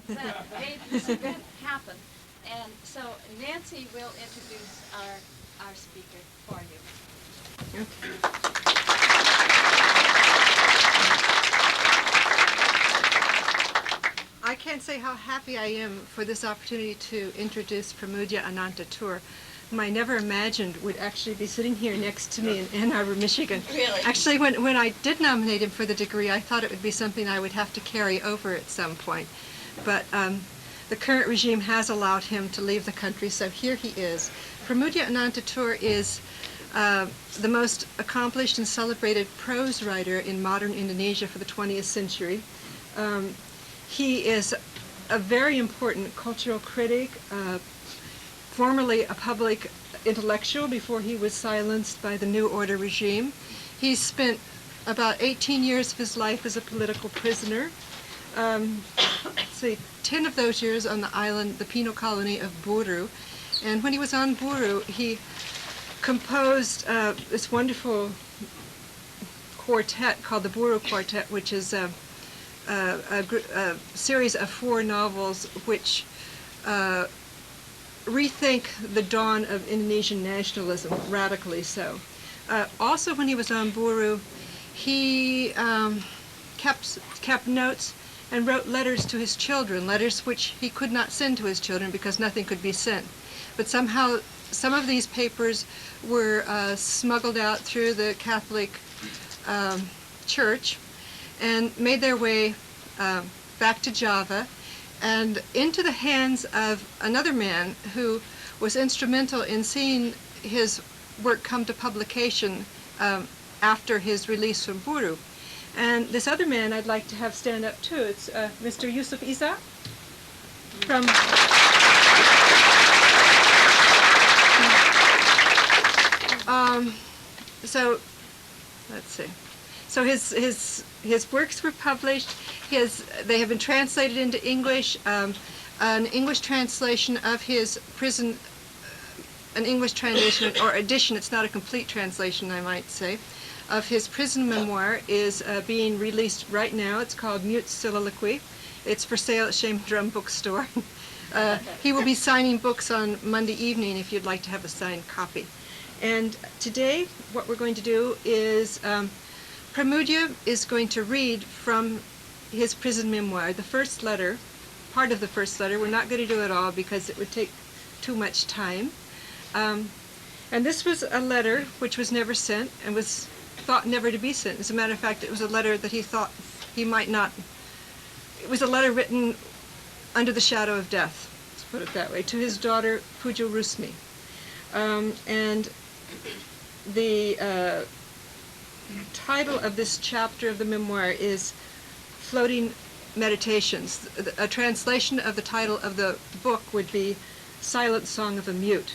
that made this event happen. And so Nancy will introduce our speaker for you. I can't say how happy I am for this opportunity to introduce Pramudya Anantatur, whom I never imagined would actually be sitting here next to me in Ann Arbor, Michigan. Really? Actually, when I did nominate him for the degree, I thought it would be something I would have to carry over at some point. But the current regime has allowed him to leave the country, so here he is. Pramudya Anantatur is the most accomplished and celebrated prose writer in modern Indonesia for the 20th century. He is a very important cultural critic, formerly a public intellectual before he was silenced by the New Order regime. He spent about 18 years of his life as a political prisoner. 10 of those years on the island, the penal colony of Buru. And when he was on Buru, he composed this wonderful quartet called the Buru Quartet, which is a series of 4 novels which rethink the dawn of Indonesian nationalism, radically so. Also, when he was on Buru, he kept notes and wrote letters to his children, letters which he could not send to his children because nothing could be sent. But somehow, some of these papers were smuggled out through the Catholic Church and made their way back to Java and into the hands of another man who was instrumental in seeing his work come to publication after his release from Buru. And this other man I'd like to have stand up too. It's Mr. Yusuf Izzak from so let's see. So his works were published. They have been translated into English. An English translation of his prison, an English translation or edition. It's not a complete translation, I might say, of his prison memoir is being released right now. It's called Mute Soliloquy. It's for sale at Shame Drum Bookstore. He will be signing books on Monday evening if you'd like to have a signed copy. And today, what we're going to do is Pramudya is going to read from his prison memoir, the first letter, part of the first letter. We're not going to do it all because it would take too much time. And this was a letter which was never sent and was thought never to be sent. As a matter of fact, it was a letter that he thought he might not. It was a letter written under the shadow of death, let's put it that way, to his daughter Pujo Rusmi. And the title of this chapter of the memoir is Floating Meditations. A translation of the title of the book would be Silent Song of a Mute.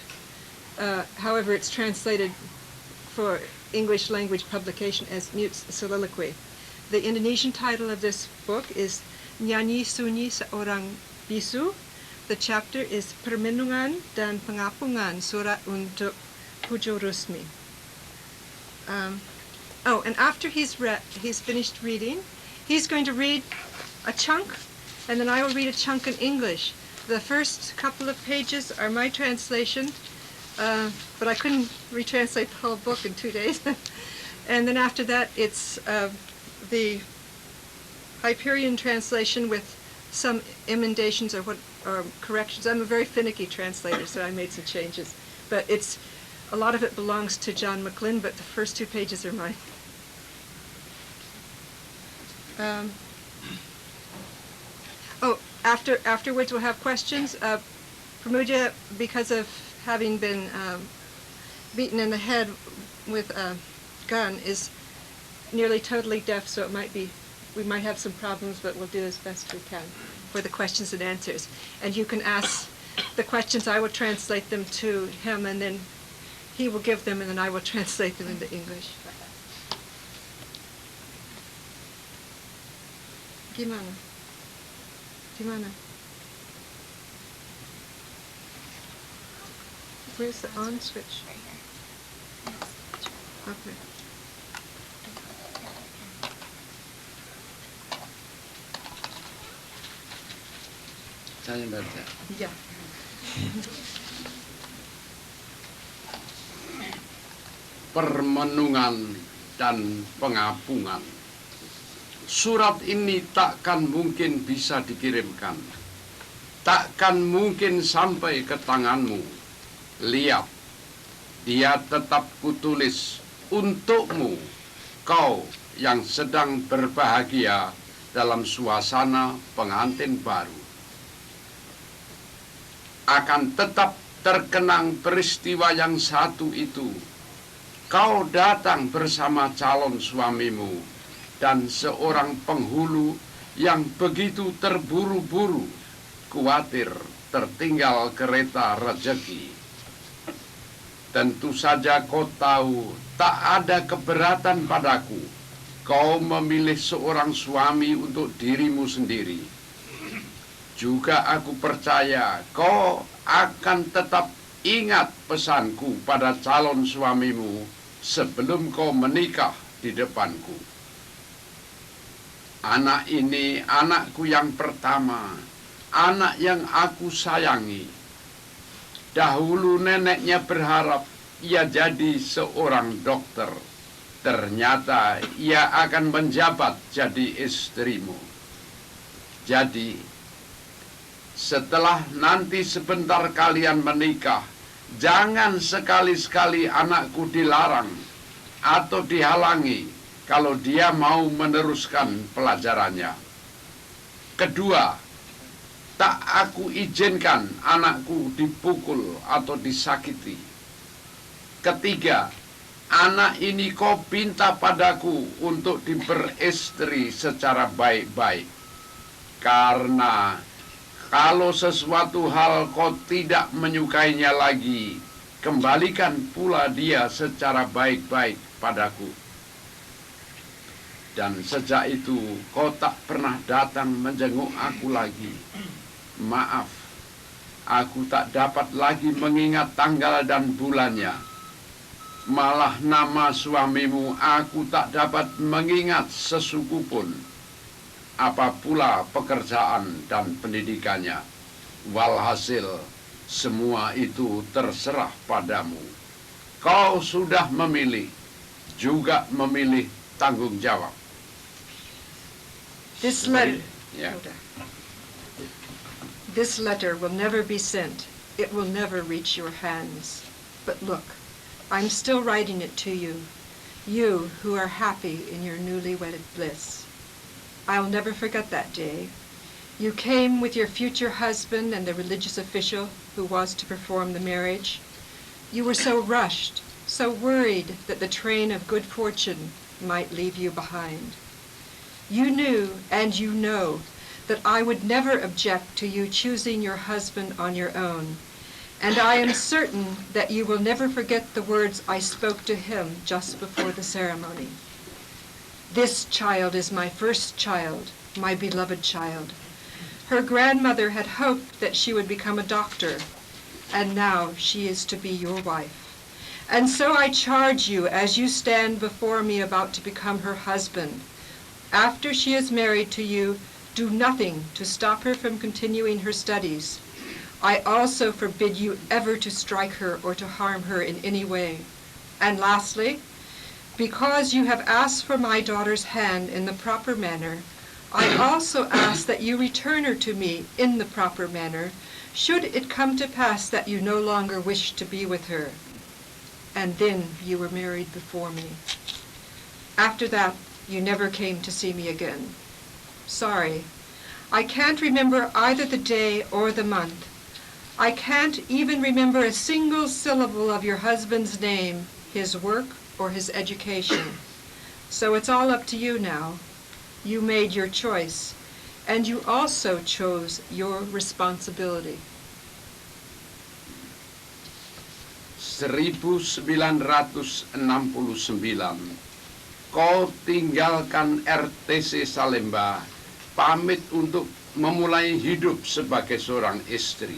However, it's translated for English language publication as Mute Soliloquy. The Indonesian title of this book is Nyanyi Sunyi Seorang Bisu. The chapter is Permenungan dan Pengapungan Surat untuk Pujo Rusmi. And after he's finished reading, he's going to read a chunk, and then I will read a chunk in English. The first couple of pages are my translation, but I couldn't retranslate the whole book in 2 days. And then after that, it's the Hyperion translation with some emendations or corrections. I'm a very finicky translator, so I made some changes. But a lot of it belongs to John McLean, but the first 2 pages are mine. Afterwards we'll have questions. Pramudya, because of having been beaten in the head with a gun, is nearly totally deaf, so we might have some problems, but we'll do as best we can for the questions and answers. And you can ask the questions, I will translate them to him, and then he will give them, and then I will translate them into English. Gimana? Gimana? Where's the on switch? Right here. Okay. saya baca. Ya. Permenungan dan pengapungan. Surat ini takkan mungkin bisa dikirimkan. Takkan mungkin sampai ke tanganmu. Lihat, dia tetap kutulis untukmu, kau yang sedang berbahagia dalam suasana pengantin baru. Akan tetap terkenang peristiwa yang satu itu. Kau datang bersama calon suamimu dan seorang penghulu yang begitu terburu-buru, khawatir tertinggal kereta rezeki. Tentu saja kau tahu tak ada keberatan padaku. Kau memilih seorang suami untuk dirimu sendiri. Juga aku percaya kau akan tetap ingat pesanku pada calon suamimu sebelum kau menikah di depanku. Anak ini anakku yang pertama, anak yang aku sayangi. Dahulu neneknya berharap ia jadi seorang dokter. Ternyata ia akan menjabat jadi istrimu. Jadi, setelah nanti sebentar kalian menikah, jangan sekali-sekali anakku dilarang atau dihalangi kalau dia mau meneruskan pelajarannya. Kedua, tak aku izinkan anakku dipukul atau disakiti. Ketiga, anak ini kau pinta padaku untuk diperistri secara baik-baik. Karena kalau sesuatu hal kau tidak menyukainya lagi, kembalikan pula dia secara baik-baik padaku. Dan sejak itu kau tak pernah datang menjenguk aku lagi. Maaf, aku tak dapat lagi mengingat tanggal dan bulannya. Malah nama suamimu aku tak dapat mengingat sesuku pun. Apa pula pekerjaan dan pendidikannya. Walhasil, semua itu terserah padamu. Kau sudah memilih, juga memilih tanggung jawab. This letter, Ya. this letter will never be sent. It will never reach your hands. But look, I'm still writing it to you, you who are happy in your newly wedded bliss. I'll never forget that day. You came with your future husband and the religious official who was to perform the marriage. You were so rushed, so worried that the train of good fortune might leave you behind. You knew, and you know, that I would never object to you choosing your husband on your own, and I am certain that you will never forget the words I spoke to him just before the ceremony. This child is my first child, my beloved child. Her grandmother had hoped that she would become a doctor, and now she is to be your wife. And so I charge you as you stand before me about to become her husband. After she is married to you, do nothing to stop her from continuing her studies. I also forbid you ever to strike her or to harm her in any way. And lastly, because you have asked for my daughter's hand in the proper manner, I also ask that you return her to me in the proper manner, should it come to pass that you no longer wish to be with her. And then you were married before me. After that, you never came to see me again. Sorry, I can't remember either the day or the month. I can't even remember a single syllable of your husband's name, his work, or his education. So it's all up to you now. You made your choice, and you also chose your responsibility. 1969, kau tinggalkan RTC Salemba, pamit untuk memulai hidup sebagai seorang istri.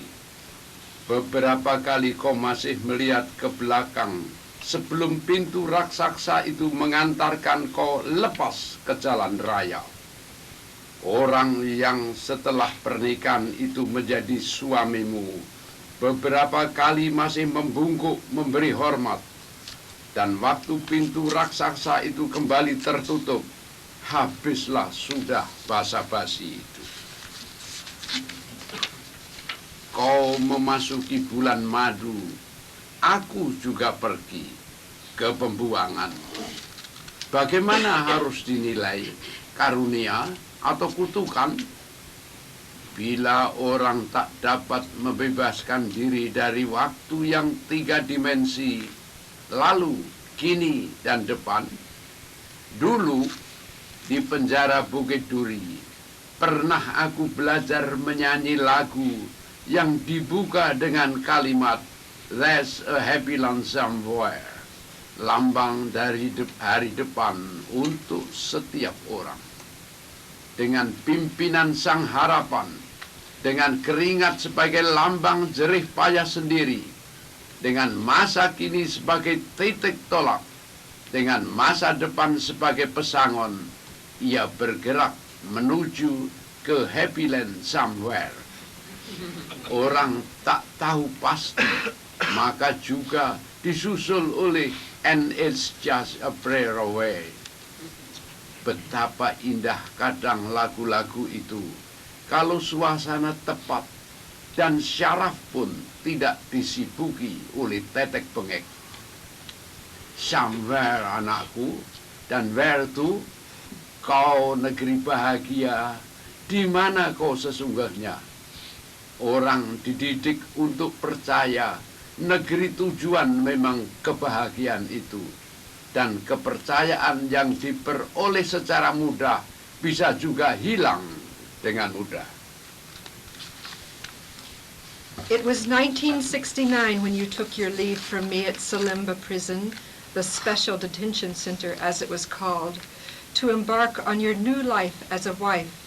Beberapa kali kau masih melihat ke belakang sebelum pintu raksasa itu mengantarkan kau lepas ke jalan raya. orang yang setelah pernikahan itu menjadi suamimu, beberapa kali masih membungkuk memberi hormat, dan waktu pintu raksasa itu kembali tertutup, habislah sudah basa-basi itu. Kau memasuki bulan madu, aku juga pergi ke pembuangan. Bagaimana harus dinilai, karunia atau kutukan? Bila orang tak dapat membebaskan diri dari waktu yang 3 dimensi, lalu, kini, dan depan. Dulu, di penjara Bukit Duri, pernah aku belajar menyanyi lagu yang dibuka dengan kalimat "There's a happy land somewhere", lambang dari hari depan untuk setiap orang. Dengan pimpinan sang harapan, dengan keringat sebagai lambang jerih payah sendiri, dengan masa kini sebagai titik tolak, dengan masa depan sebagai pesangon, ia bergerak menuju ke happy land somewhere. Orang tak tahu pasti, maka juga disusul oleh "and it's just a prayer away". Betapa indah kadang lagu-lagu itu kalau suasana tepat dan syaraf pun tidak disibuki oleh tetek bengek. Somewhere, anakku, dan where to? Kau negeri bahagia, di mana kau sesungguhnya? Orang dididik untuk percaya negeri tujuan memang kebahagiaan itu, dan kepercayaan yang diperoleh secara mudah bisa juga hilang dengan mudah. It was 1969 when you took your leave from me at Salimba Prison, the Special Detention Center as it was called, to embark on your new life as a wife.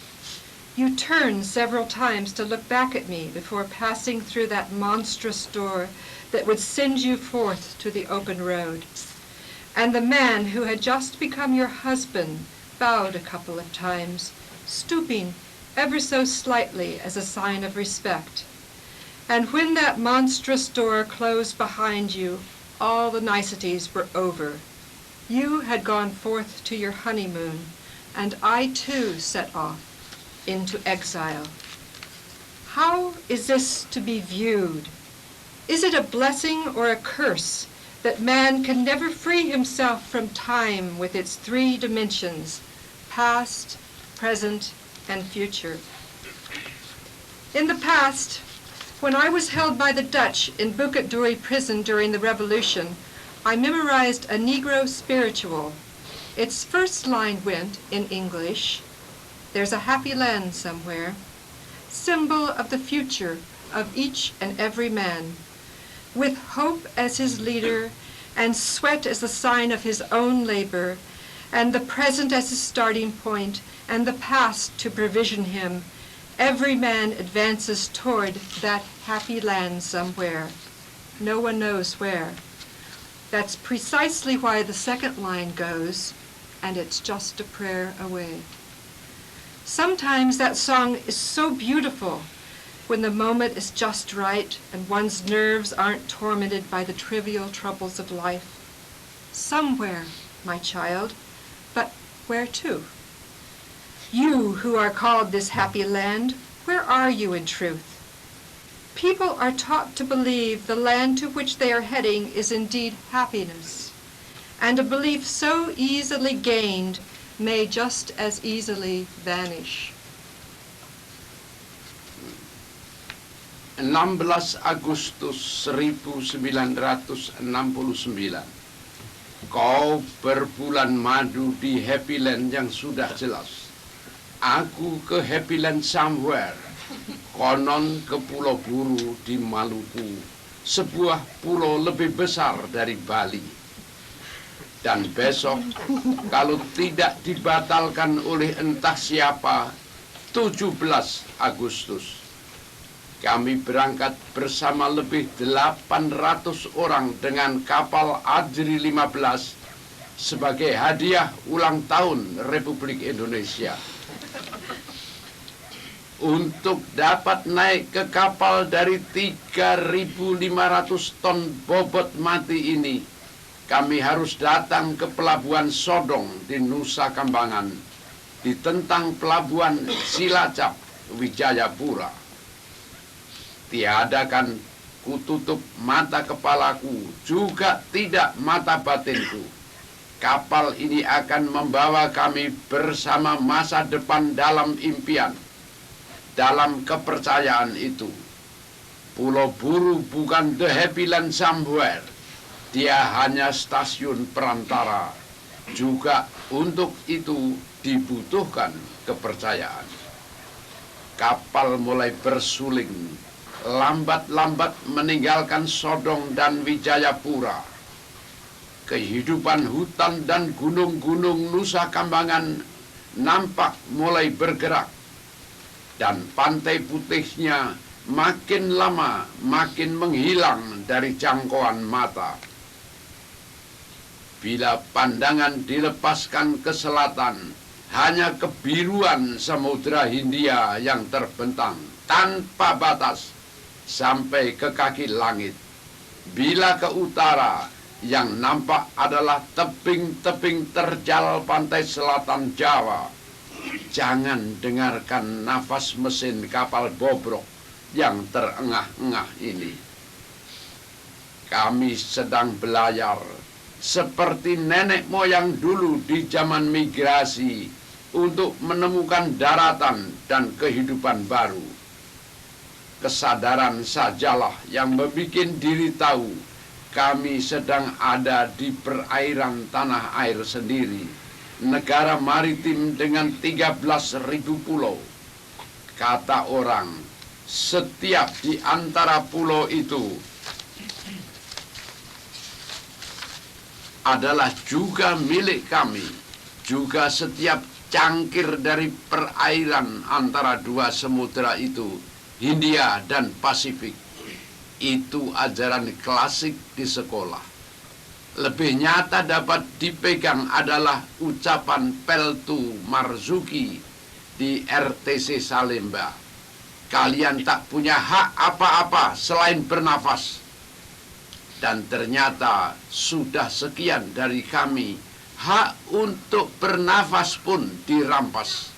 You turned several times to look back at me before passing through that monstrous door that would send you forth to the open road. And the man who had just become your husband bowed a couple of times, stooping ever so slightly as a sign of respect. And when that monstrous door closed behind you, all the niceties were over. You had gone forth to your honeymoon, and I too set off into exile. How is this to be viewed? Is it a blessing or a curse that man can never free himself from time with its 3 dimensions, past, present, and future? In the past, when I was held by the Dutch in Bukit Duri prison during the Revolution, I memorized a Negro spiritual. Its first line went, in English, "There's a happy land somewhere," symbol of the future of each and every man. With hope as his leader, and sweat as the sign of his own labor, and the present as his starting point, and the past to provision him, every man advances toward that happy land somewhere. No one knows where. That's precisely why the second line goes, "and it's just a prayer away." Sometimes that song is so beautiful when the moment is just right and one's nerves aren't tormented by the trivial troubles of life. Somewhere, my child, but where to? You who are called this happy land, where are you in truth? People are taught to believe the land to which they are heading is indeed happiness, and a belief so easily gained may just as easily vanish. 16 Agustus 1969. Kau berbulan madu di Happy Land yang sudah jelas. Aku ke Happy Land somewhere. Konon ke Pulau Buru di Maluku, sebuah pulau lebih besar dari Bali. Dan besok, kalau tidak dibatalkan oleh entah siapa, 17 Agustus, kami berangkat bersama lebih 800 orang dengan kapal Ajri 15 sebagai hadiah ulang tahun Republik Indonesia. Untuk dapat naik ke kapal dari 3.500 ton bobot mati ini, kami harus datang ke pelabuhan Sodong di Nusa Kambangan, ditentang pelabuhan Cilacap, Wijayapura. Tiadakan kututup mata kepalaku, juga tidak mata batinku. Kapal ini akan membawa kami bersama masa depan dalam impian. Dalam kepercayaan itu, Pulau Buru bukan the happy land somewhere. Dia hanya stasiun perantara. Juga untuk itu dibutuhkan kepercayaan. Kapal mulai bersuling, lambat-lambat meninggalkan Sodong dan Wijayapura. Kehidupan hutan dan gunung-gunung Nusa Kambangan nampak mulai bergerak. Dan pantai putihnya makin lama makin menghilang dari jangkauan mata. Bila pandangan dilepaskan ke selatan, hanya kebiruan Samudra Hindia yang terbentang tanpa batas sampai ke kaki langit. Bila ke utara, yang nampak adalah tebing-tebing terjal pantai selatan Jawa. Jangan dengarkan nafas mesin kapal bobrok yang terengah-engah ini. Kami sedang belayar seperti nenek moyang dulu di zaman migrasi untuk menemukan daratan dan kehidupan baru. Kesadaran sajalah yang membuat diri tahu kami sedang ada di perairan tanah air sendiri. Negara maritim dengan 13.000 pulau. Kata orang, setiap di antara pulau itu adalah juga milik kami. Juga setiap cangkir dari perairan antara dua samudera itu, Hindia dan Pasifik. Itu ajaran klasik di sekolah. Lebih nyata dapat dipegang adalah ucapan Peltu Marzuki di RTC Salemba. Kalian tak punya hak apa-apa selain bernafas. Dan ternyata sudah sekian dari kami, hak untuk bernafas pun dirampas.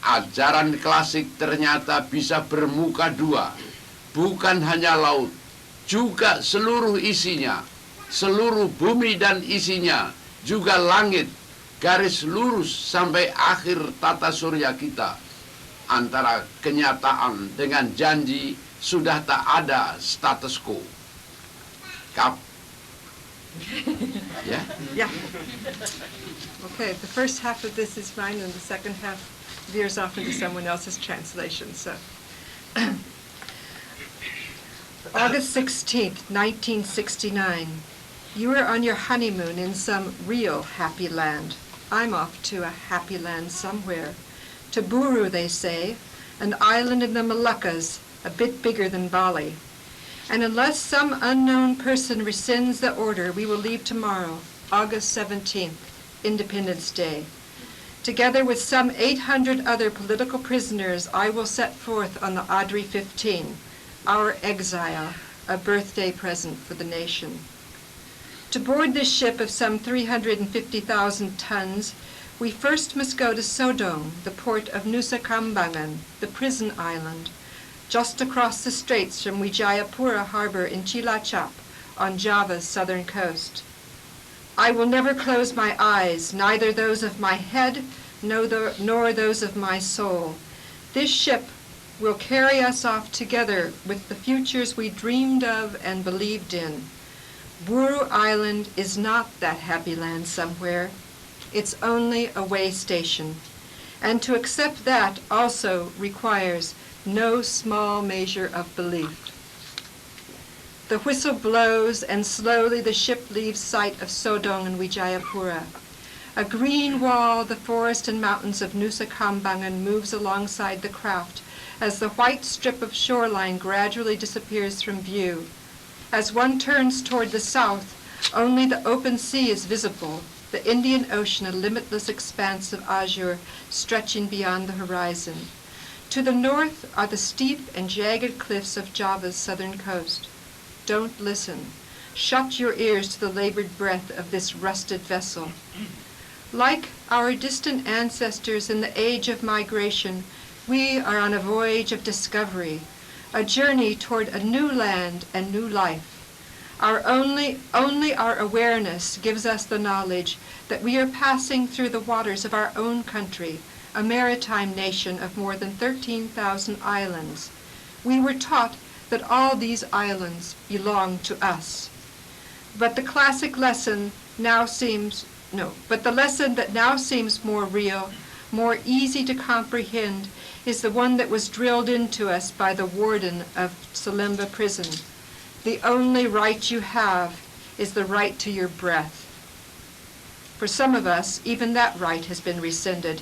Ajaran klasik ternyata bisa bermuka dua. Bukan hanya laut, juga seluruh isinya. Seluruh bumi dan isinya, juga langit, garis lurus sampai akhir tata surya kita. Antara kenyataan dengan janji sudah tak ada status quo. Yeah. Okay, the first half of this is mine and the second half veers off into someone else's translation. So, August 16th, 1969. You are on your honeymoon in some real happy land. I'm off to a happy land somewhere. To Buru, they say, an island in the Moluccas, a bit bigger than Bali. And unless some unknown person rescinds the order, we will leave tomorrow, August 17th, Independence Day. Together with some 800 other political prisoners, I will set forth on the Adri 15, our exile, a birthday present for the nation. To board this ship of some 350,000 tons, we first must go to Sodong, the port of Nusa Kambangan, the prison island, just across the straits from Wijayapura harbor in Cilacap, on Java's southern coast. I will never close my eyes, neither those of my head nor those of my soul. This ship will carry us off together with the futures we dreamed of and believed in. Buru Island is not that happy land somewhere. It's only a way station. And to accept that also requires no small measure of belief. The whistle blows and slowly the ship leaves sight of Sodong and Wijayapura. A green wall, the forest and mountains of Nusa Kambangan moves alongside the craft as the white strip of shoreline gradually disappears from view. As one turns toward the south, only the open sea is visible, the Indian Ocean a limitless expanse of azure stretching beyond the horizon. To the north are the steep and jagged cliffs of Java's southern coast. Don't listen. Shut your ears to the labored breath of this rusted vessel. Like our distant ancestors in the age of migration, we are on a voyage of discovery, a journey toward a new land and new life. Only our awareness gives us the knowledge that we are passing through the waters of our own country, a maritime nation of more than 13,000 islands. We were taught that all these islands belong to us. But the lesson that now seems more real, more easy to comprehend, is the one that was drilled into us by the warden of Salemba prison. The only right you have is the right to your breath. For some of us, even that right has been rescinded,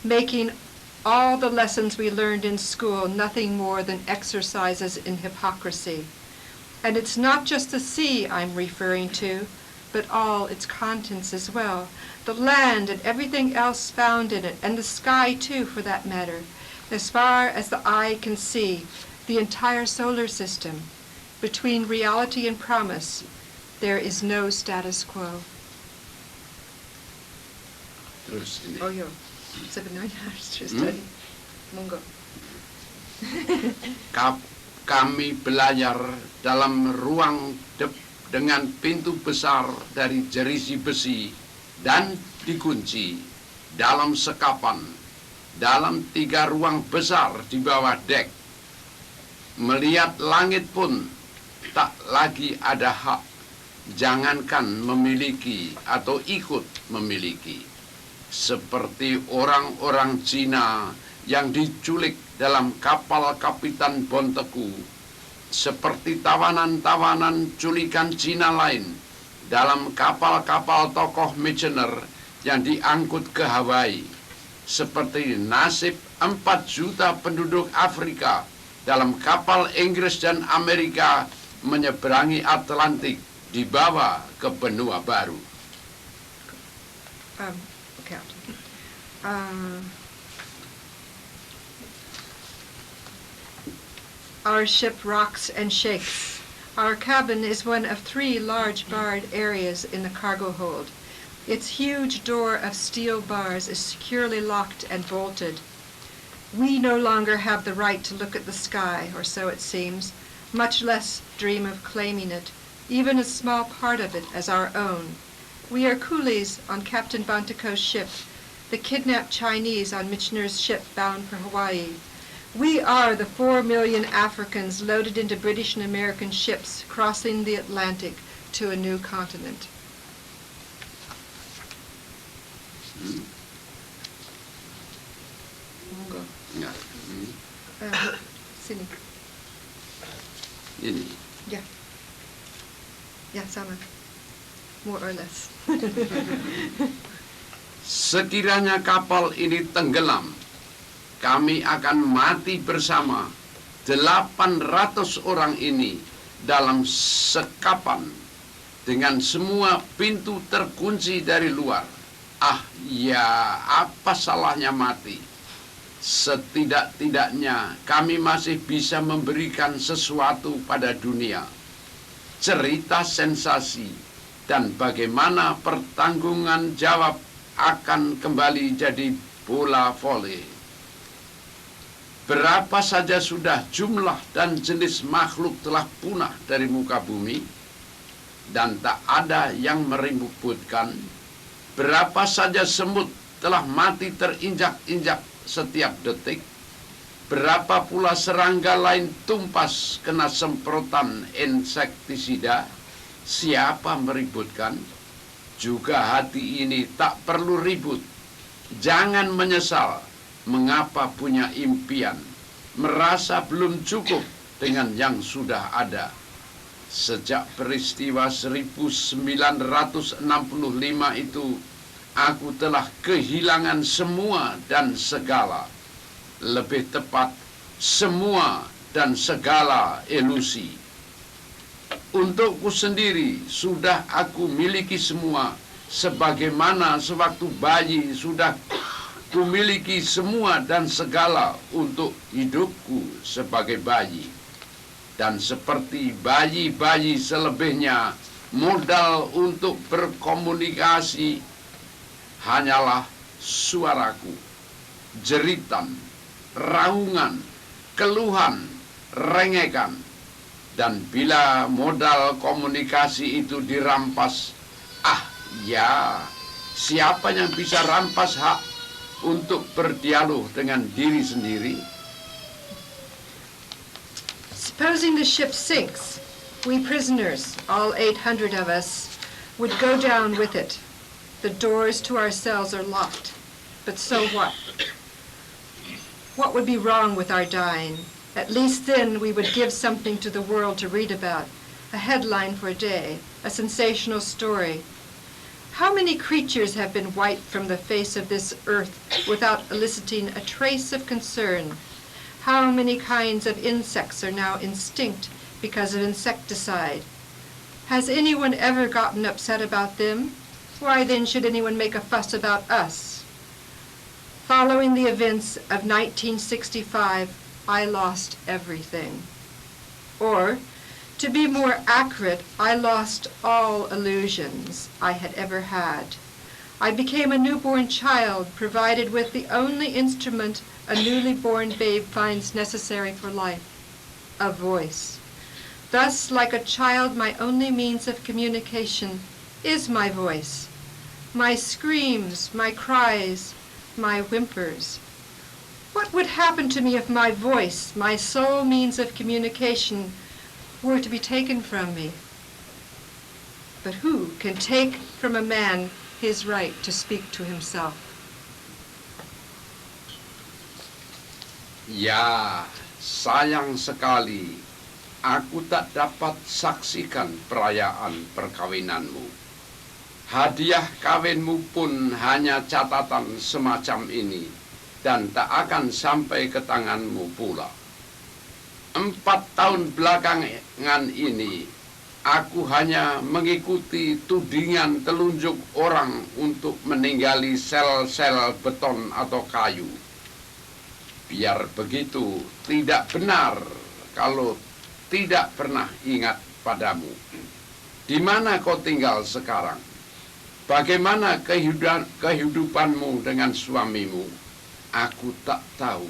making all the lessons we learned in school nothing more than exercises in hypocrisy. And it's not just the sea I'm referring to, but all its contents as well. The land and everything else found in it, and the sky too, for that matter. As far as the eye can see, the entire solar system. Between reality and promise, there is no status quo. Terus ini. Oh, yo. Sebenarnya harus terus tadi. Monggo. Kami belajar dalam ruang dengan pintu besar dari jerisi besi dan dikunci dalam sekapan, dalam 3 ruang besar di bawah dek. Melihat langit pun tak lagi ada hak, jangankan memiliki atau ikut memiliki. Seperti orang-orang Cina yang diculik dalam kapal Kapitan Bonteku, seperti tawanan-tawanan culikan Cina lain dalam kapal-kapal tokoh missioner yang diangkut ke Hawaii, seperti nasib 4 juta penduduk Afrika dalam kapal Inggris dan Amerika menyeberangi Atlantik dibawa ke benua baru. Our ship rocks and shakes. Our cabin is one of 3 large barred areas in the cargo hold. Its huge door of steel bars is securely locked and bolted. We no longer have the right to look at the sky, or so it seems, much less dream of claiming it, even a small part of it, as our own. We are coolies on Captain Bonteko's ship, the kidnapped Chinese on Michener's ship bound for Hawaii. We are the 4 million Africans loaded into British and American ships crossing the Atlantic to a new continent. Ya, Sini. ini. Ya. Ya, sama. More or less. Sekiranya kapal ini tenggelam, kami akan mati bersama 800 orang ini dalam sekapan dengan semua pintu terkunci dari luar. Ya, apa salahnya mati? Setidak-tidaknya kami masih bisa memberikan sesuatu pada dunia. Cerita sensasi dan bagaimana pertanggungan jawab akan kembali jadi bola voli. Berapa saja sudah jumlah dan jenis makhluk telah punah dari muka bumi, dan tak ada yang meributkan. Berapa saja semut telah mati terinjak-injak setiap detik. Berapa pula serangga lain tumpas kena semprotan insektisida. Siapa meributkan? Juga hati ini tak perlu ribut. Jangan menyesal mengapa punya impian, merasa belum cukup dengan yang sudah ada. Sejak peristiwa 1965 itu, aku telah kehilangan semua dan segala. Lebih tepat, semua dan segala ilusi. Untukku sendiri sudah aku miliki semua, sebagaimana sewaktu bayi sudah kumiliki semua dan segala untuk hidupku sebagai bayi. Dan seperti bayi-bayi selebihnya, modal untuk berkomunikasi hanyalah suaraku, jeritan, raungan, keluhan, rengekan. Dan bila modal komunikasi itu dirampas, ya, siapa yang bisa rampas hak untuk berdialog dengan diri sendiri? Supposing the ship sinks, we prisoners, all 800 of us, would go down with it. The doors to our cells are locked. But so what? What would be wrong with our dying? At least then we would give something to the world to read about, a headline for a day, a sensational story. How many creatures have been wiped from the face of this earth without eliciting a trace of concern? How many kinds of insects are now extinct because of insecticide? Has anyone ever gotten upset about them? Why then should anyone make a fuss about us? Following the events of 1965, I lost everything. Or, to be more accurate, I lost all illusions I had ever had. I became a newborn child provided with the only instrument a newly born babe finds necessary for life, a voice. Thus, like a child, my only means of communication is my voice, my screams, my cries, my whimpers. What would happen to me if my voice, my sole means of communication, were to be taken from me? But who can take from a man his right to speak to himself? Ya, sayang sekali aku tak dapat saksikan perayaan perkawinanmu. Hadiah kawinmu pun hanya catatan semacam ini, dan tak akan sampai ke tanganmu pula. 4 tahun belakangan ini, aku hanya mengikuti tudingan telunjuk orang untuk meninggali sel-sel beton atau kayu. Biar begitu, tidak benar kalau tidak pernah ingat padamu. Di mana kau tinggal sekarang? Bagaimana kehidupanmu dengan suamimu? Aku tak tahu.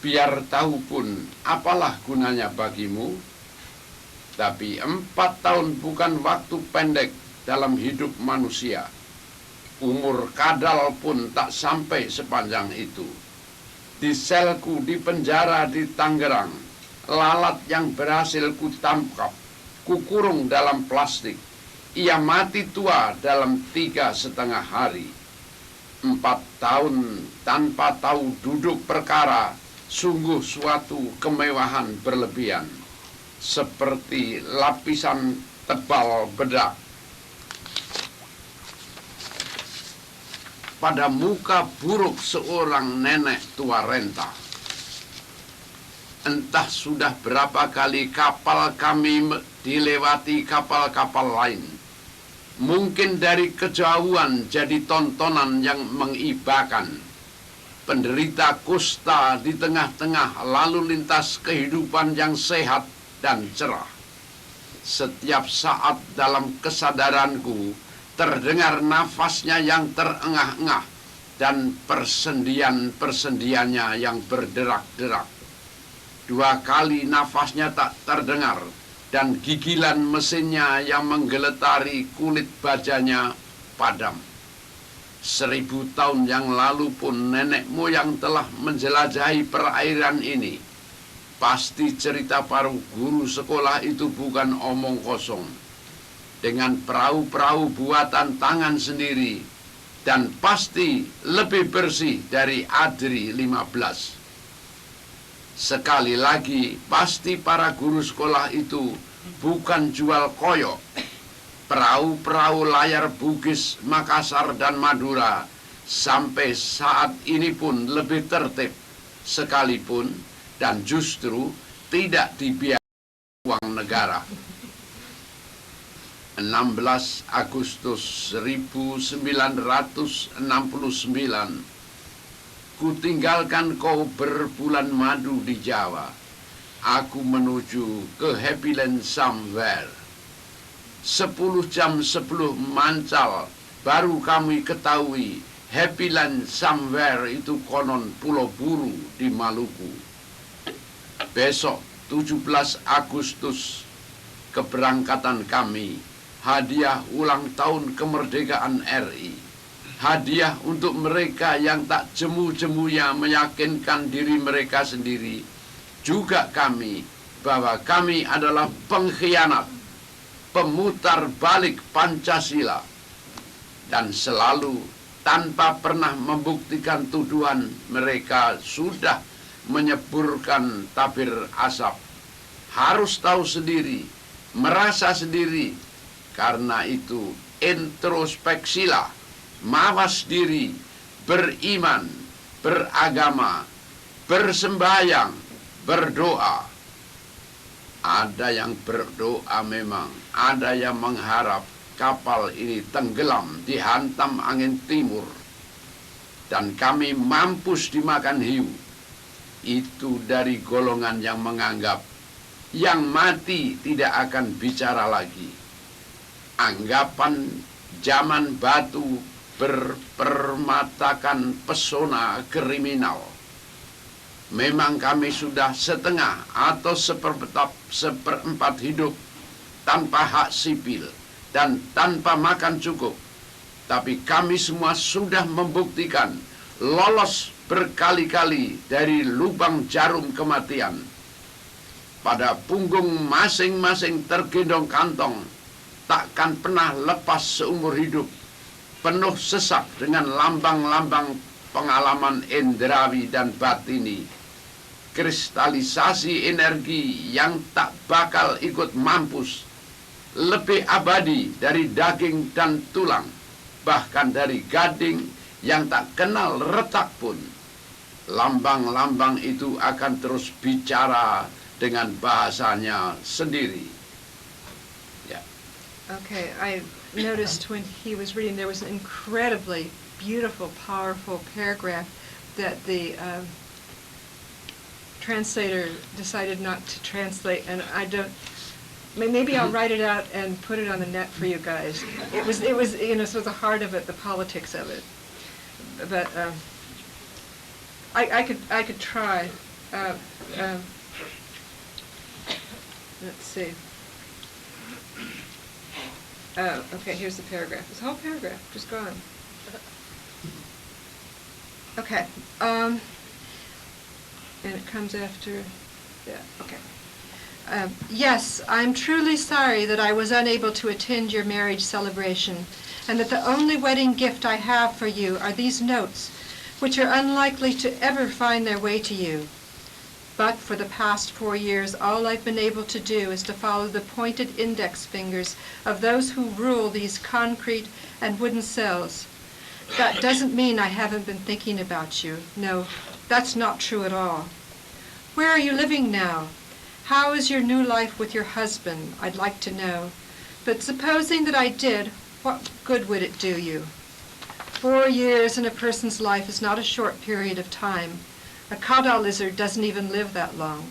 Biar tahu pun, apalah gunanya bagimu? Tapi 4 tahun bukan waktu pendek dalam hidup manusia. Umur kadal pun tak sampai sepanjang itu. Di selku di penjara di Tangerang, lalat yang berhasil kutangkap, kukurung dalam plastik. Ia mati tua dalam 3,5 hari. 4 tahun tanpa tahu duduk perkara, sungguh suatu kemewahan berlebihan, seperti lapisan tebal bedak pada muka buruk seorang nenek tua renta. Entah sudah berapa kali kapal kami dilewati kapal-kapal lain. Mungkin dari kejauhan jadi tontonan yang mengibakan. Penderita kusta di tengah-tengah lalu lintas kehidupan yang sehat dan cerah. Setiap saat dalam kesadaranku terdengar nafasnya yang terengah-engah dan persendian-persendiannya yang berderak-derak. 2 kali nafasnya tak terdengar, dan gigilan mesinnya yang menggeletari kulit bajanya padam. 1000 tahun yang lalu pun nenek moyang telah menjelajahi perairan ini. Pasti cerita para guru sekolah itu bukan omong kosong. Dengan perahu-perahu buatan tangan sendiri, dan pasti lebih bersih dari Adri 15. Sekali lagi, pasti para guru sekolah itu bukan jual koyok. Perahu-perahu layar Bugis, Makassar, dan Madura sampai saat ini pun lebih tertib sekalipun, dan justru tidak dibiayai uang negara. 16 Agustus 1969, Kutinggalkan kau berbulan madu di Jawa. Aku menuju ke Happy Land somewhere. 10 jam sebelum mancal baru kami ketahui Happy Land somewhere itu konon Pulau Buru di Maluku. Besok 17 Agustus keberangkatan kami, hadiah ulang tahun kemerdekaan RI. Hadiah untuk mereka yang tak jemu-jemunya meyakinkan diri mereka sendiri, juga kami, bahwa kami adalah pengkhianat, pemutar balik Pancasila, dan selalu tanpa pernah membuktikan tuduhan mereka sudah menyeburkan tabir asap. Harus tahu sendiri, merasa sendiri, karena itu introspeksilah, mawas diri, beriman, beragama, bersembahyang, berdoa. Ada yang berdoa memang, ada yang mengharap kapal ini tenggelam dihantam angin timur dan kami mampus dimakan hiu. Itu dari golongan yang menganggap yang mati tidak akan bicara lagi. Anggapan zaman batu berpermatakan pesona kriminal. Memang kami sudah setengah atau seperempat hidup tanpa hak sipil dan tanpa makan cukup. Tapi kami semua sudah membuktikan lolos berkali-kali dari lubang jarum kematian. Pada punggung masing-masing tergendong kantong, takkan pernah lepas seumur hidup, penuh sesak dengan lambang-lambang pengalaman indrawi dan batini. Kristalisasi energi yang tak bakal ikut mampus, lebih abadi dari daging dan tulang, bahkan dari gading yang tak kenal retak pun. Lambang-lambang itu akan terus bicara dengan bahasanya sendiri. Ya. Okay, I noticed when he was reading there was an incredibly beautiful, powerful paragraph that the translator decided not to translate, and I don't. Maybe I'll write it out and put it on the net for you guys. It was so the heart of it, the politics of it. But I could try. Let's see. Okay, here's the paragraph. This whole paragraph, just gone. Okay. And it comes after. Yeah. Okay. Yes, I'm truly sorry that I was unable to attend your marriage celebration, and that the only wedding gift I have for you are these notes, which are unlikely to ever find their way to you. But for the past 4 years, all I've been able to do is to follow the pointed index fingers of those who rule these concrete and wooden cells. That doesn't mean I haven't been thinking about you. No, that's not true at all. Where are you living now? How is your new life with your husband? I'd like to know. But supposing that I did, what good would it do you? 4 years in a person's life is not a short period of time. A Kada lizard doesn't even live that long.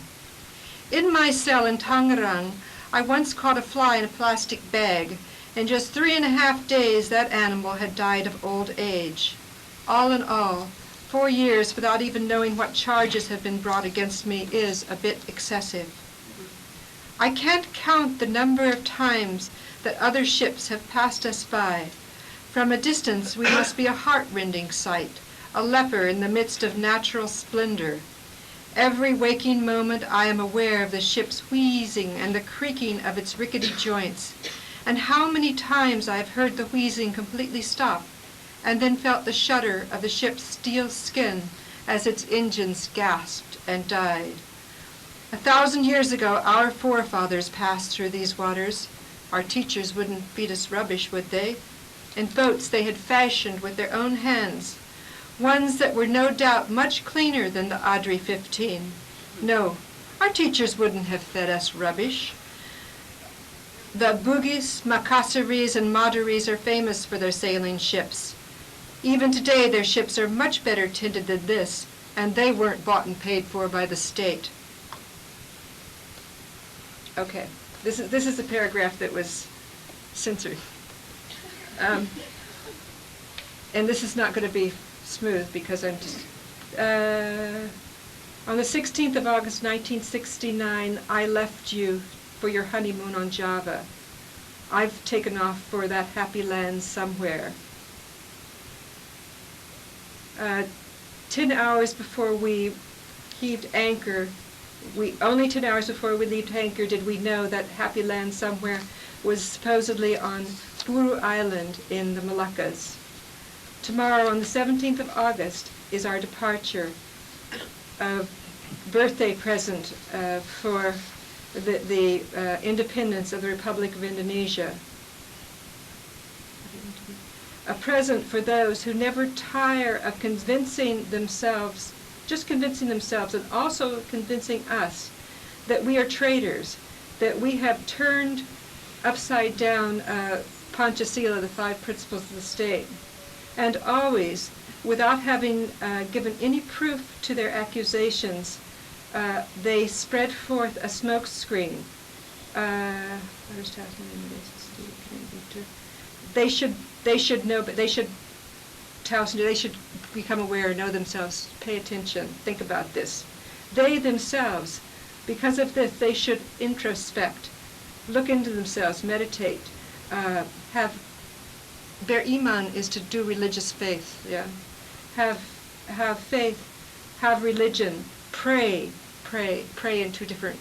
In my cell in Tangerang, I once caught a fly in a plastic bag. In just 3.5 days, that animal had died of old age. All in all, 4 years without even knowing what charges have been brought against me is a bit excessive. I can't count the number of times that other ships have passed us by. From a distance, we must be a heart-rending sight, a leper in the midst of natural splendor. Every waking moment I am aware of the ship's wheezing and the creaking of its rickety joints, and how many times I have heard the wheezing completely stop, and then felt the shudder of the ship's steel skin as its engines gasped and died. 1,000 years ago, our forefathers passed through these waters. Our teachers wouldn't feed us rubbish, would they? In boats they had fashioned with their own hands, ones that were no doubt much cleaner than the Adri 15. No, our teachers wouldn't have fed us rubbish. The Bugis, Macassaries, and Maduris are famous for their sailing ships. Even today, their ships are much better tended than this, and they weren't bought and paid for by the state. Okay, this is a paragraph that was censored. And this is not going to be smooth because I'm just... on the 16th of August 1969, I left you for your honeymoon on Java. I've taken off for that happy land somewhere. 10 hours before we heaved anchor, only 10 hours before we left anchor did we know that happy land somewhere was supposedly on Buru Island in the Moluccas. Tomorrow, on the 17th of August, is our departure. Birthday present for the independence of the Republic of Indonesia. A present for those who never tire of convincing themselves, just convincing themselves, and also convincing us that we are traitors, that we have turned upside down Pancasila, the 5 principles of the state, and always, without having given any proof to their accusations, they spread forth a smoke screen. They should know, but they should become aware, know themselves, pay attention, think about this. They themselves, because of this, they should introspect, look into themselves, meditate, their iman is to do religious faith, yeah. Have faith, have religion, pray in 2 different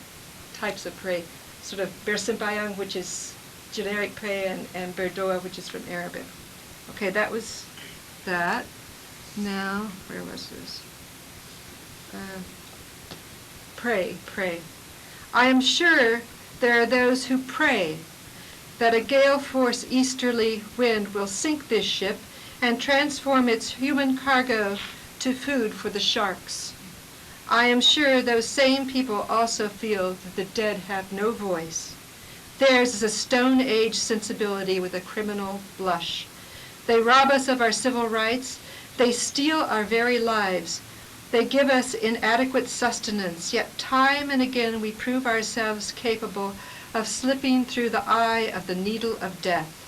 types of pray. Sort of bersembayang, which is generic pray, and berdoa, which is from Arabic. Okay, that was that. Now, where was this? Pray. I am sure there are those who pray that a gale force easterly wind will sink this ship and transform its human cargo to food for the sharks. I am sure those same people also feel that the dead have no voice. Theirs is a Stone Age sensibility with a criminal blush. They rob us of our civil rights. They steal our very lives. They give us inadequate sustenance, yet time and again we prove ourselves capable of slipping through the eye of the needle of death.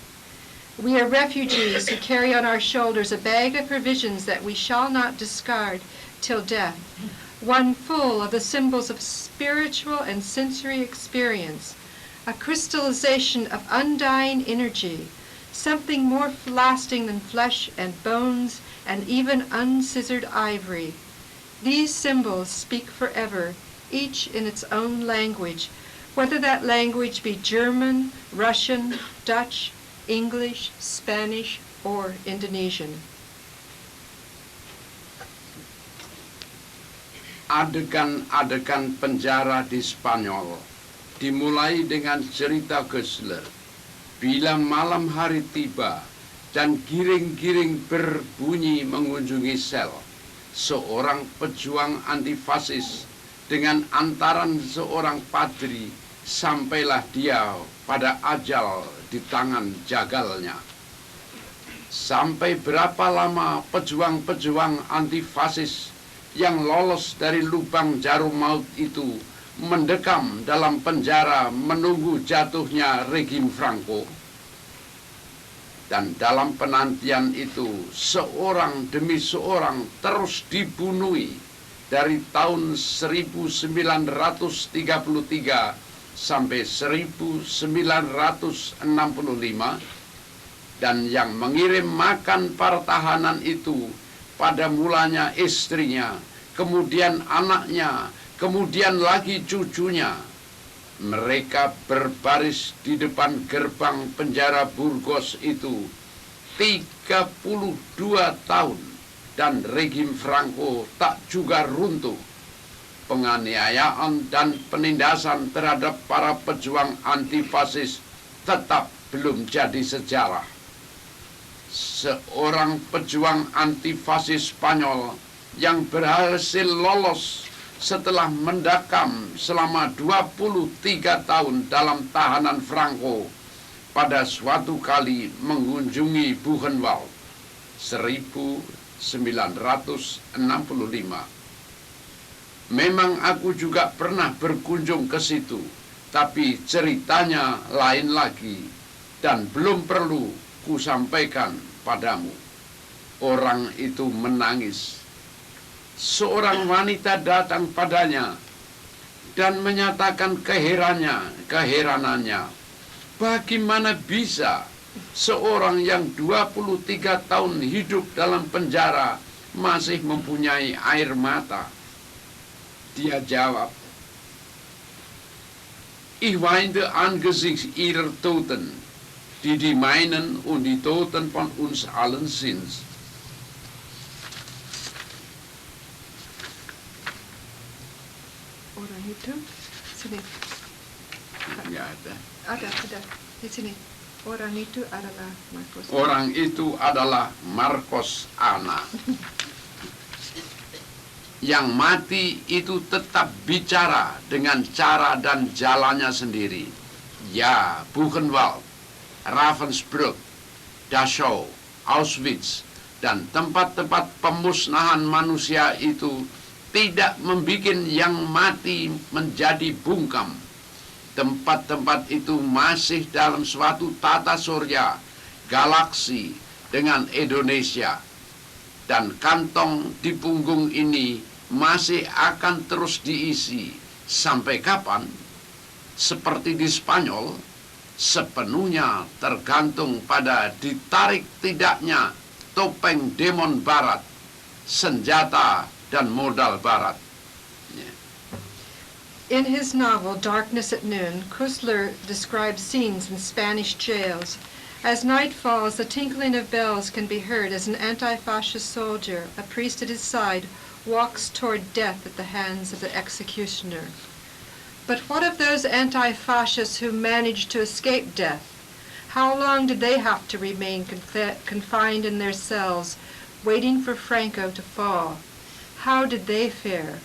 We are refugees who carry on our shoulders a bag of provisions that we shall not discard till death, one full of the symbols of spiritual and sensory experience, a crystallization of undying energy, something more lasting than flesh and bones and even unscissored ivory. These symbols speak forever, each in its own language, whether that language be German, Russian, Dutch, English, Spanish, or Indonesian. Adegan-adegan penjara di Spanyol dimulai dengan cerita Gessler. Bila malam hari tiba dan giring-giring berbunyi mengunjungi sel, seorang pejuang antifasis dengan antaran seorang padri, sampailah dia pada ajal di tangan jagalnya. Sampai berapa lama pejuang-pejuang antifasis yang lolos dari lubang jarum maut itu mendekam dalam penjara menunggu jatuhnya rejim Franco. Dan dalam penantian itu, seorang demi seorang terus dibunuhi dari tahun 1933 sampai 1965, dan yang mengirim makan para tahanan itu pada mulanya istrinya, kemudian anaknya, kemudian lagi cucunya. Mereka berbaris di depan gerbang penjara Burgos itu 32 tahun dan rejim Franco tak juga runtuh. Penganiayaan dan penindasan terhadap para pejuang antifasis tetap belum jadi sejarah. Seorang pejuang antifasis Spanyol yang berhasil lolos setelah mendekam selama 23 tahun dalam tahanan Franco pada suatu kali mengunjungi Buchenwald. 1965. Memang aku juga pernah berkunjung ke situ, tapi ceritanya lain lagi dan belum perlu kusampaikan padamu. Orang itu menangis. Seorang wanita datang padanya dan menyatakan keheranannya. Bagaimana bisa seorang yang 23 tahun hidup dalam penjara masih mempunyai air mata? Dia jawab, "Ich weinte angesichts ihrer Toten, die meinen und die Toten von uns allen sind." Orang itu, sini. Nggak ada. Ada, di sini. Orang itu adalah Markus. Orang itu adalah Markus Ana. Yang mati itu tetap bicara dengan cara dan jalannya sendiri. Ya, Buchenwald, Ravensbrück, Dachau, Auschwitz, dan tempat-tempat pemusnahan manusia itu tidak membuat yang mati menjadi bungkam. Tempat-tempat itu masih dalam suatu tata surya, galaksi dengan Indonesia. Dan kantong di punggung ini masih akan terus diisi. Sampai kapan? Seperti di Spanyol, sepenuhnya tergantung pada ditarik tidaknya topeng demon barat, senjata dan modal barat. In his novel Darkness at Noon, Kusler describes scenes in Spanish jails. As night falls, the tinkling of bells can be heard as an anti-fascist soldier, a priest at his side, walks toward death at the hands of the executioner. But what of those anti-fascists who managed to escape death? How long did they have to remain confined in their cells, waiting for Franco to fall? How did they fare?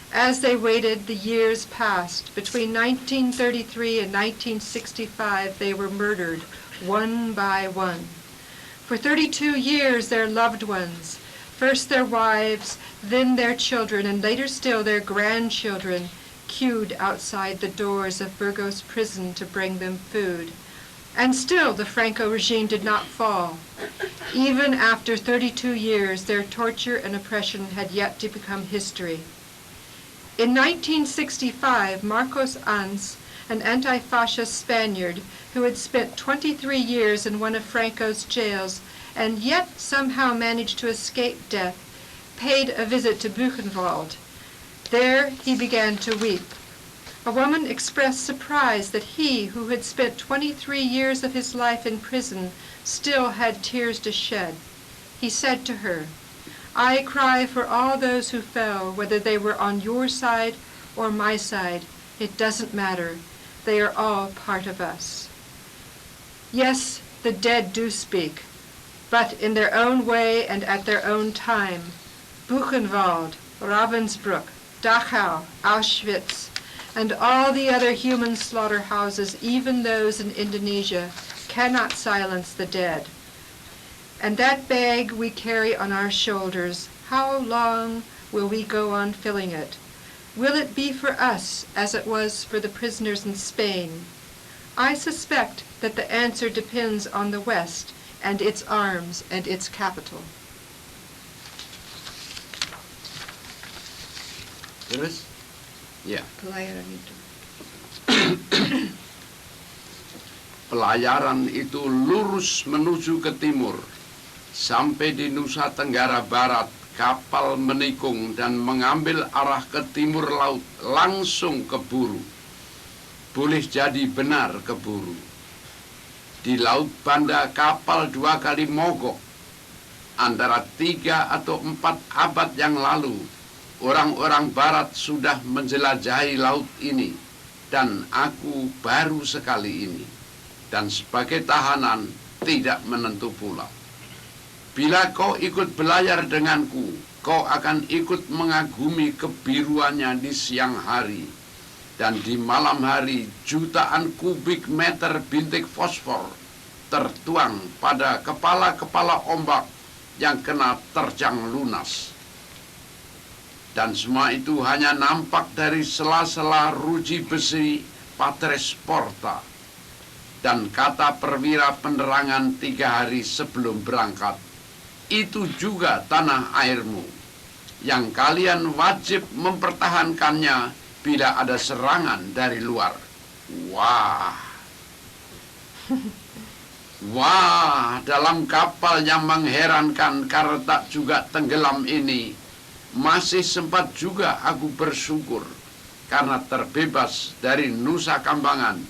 As they waited, the years passed. Between 1933 and 1965, they were murdered, one by one. For 32 years, their loved ones, first their wives, then their children, and later still their grandchildren, queued outside the doors of Burgos prison to bring them food. And still the Franco regime did not fall. Even after 32 years, their torture and oppression had yet to become history. In 1965, Marcos Anz, an anti-fascist Spaniard who had spent 23 years in one of Franco's jails and yet somehow managed to escape death, paid a visit to Buchenwald. There he began to weep. A woman expressed surprise that he, who had spent 23 years of his life in prison, still had tears to shed. He said to her, "I cry for all those who fell, whether they were on your side or my side. It doesn't matter. They are all part of us." Yes, the dead do speak, but in their own way and at their own time. Buchenwald, Ravensbrück, Dachau, Auschwitz, and all the other human slaughterhouses, even those in Indonesia, cannot silence the dead. And that bag we carry on our shoulders, how long will we go on filling it? Will it be for us as it was for the prisoners in Spain? I suspect that the answer depends on the West and its arms and its capital. Terus? Ya. Pelayaran itu. Pelayaran itu lurus menuju ke timur. Sampai di Nusa Tenggara Barat, kapal menikung dan mengambil arah ke timur laut, langsung ke Buru. Boleh jadi benar ke Buru. Di Laut Banda, kapal 2 kali mogok. Antara 3 atau 4 abad yang lalu, orang-orang Barat sudah menjelajahi laut ini, dan aku baru sekali ini. Dan sebagai tahanan, tidak menentu pula. Bila kau ikut belayar denganku, kau akan ikut mengagumi kebiruannya di siang hari. Dan di malam hari, jutaan kubik meter bintik fosfor tertuang pada kepala-kepala ombak yang kena terjang lunas. Dan semua itu hanya nampak dari sela-sela ruji besi Patres Porta dan kata perwira penerangan 3 hari sebelum berangkat. Itu juga tanah airmu, yang kalian wajib mempertahankannya bila ada serangan dari luar. Wah, wah, dalam kapal yang mengherankan karena tak juga tenggelam ini, masih sempat juga aku bersyukur karena terbebas dari Nusa Kambangan,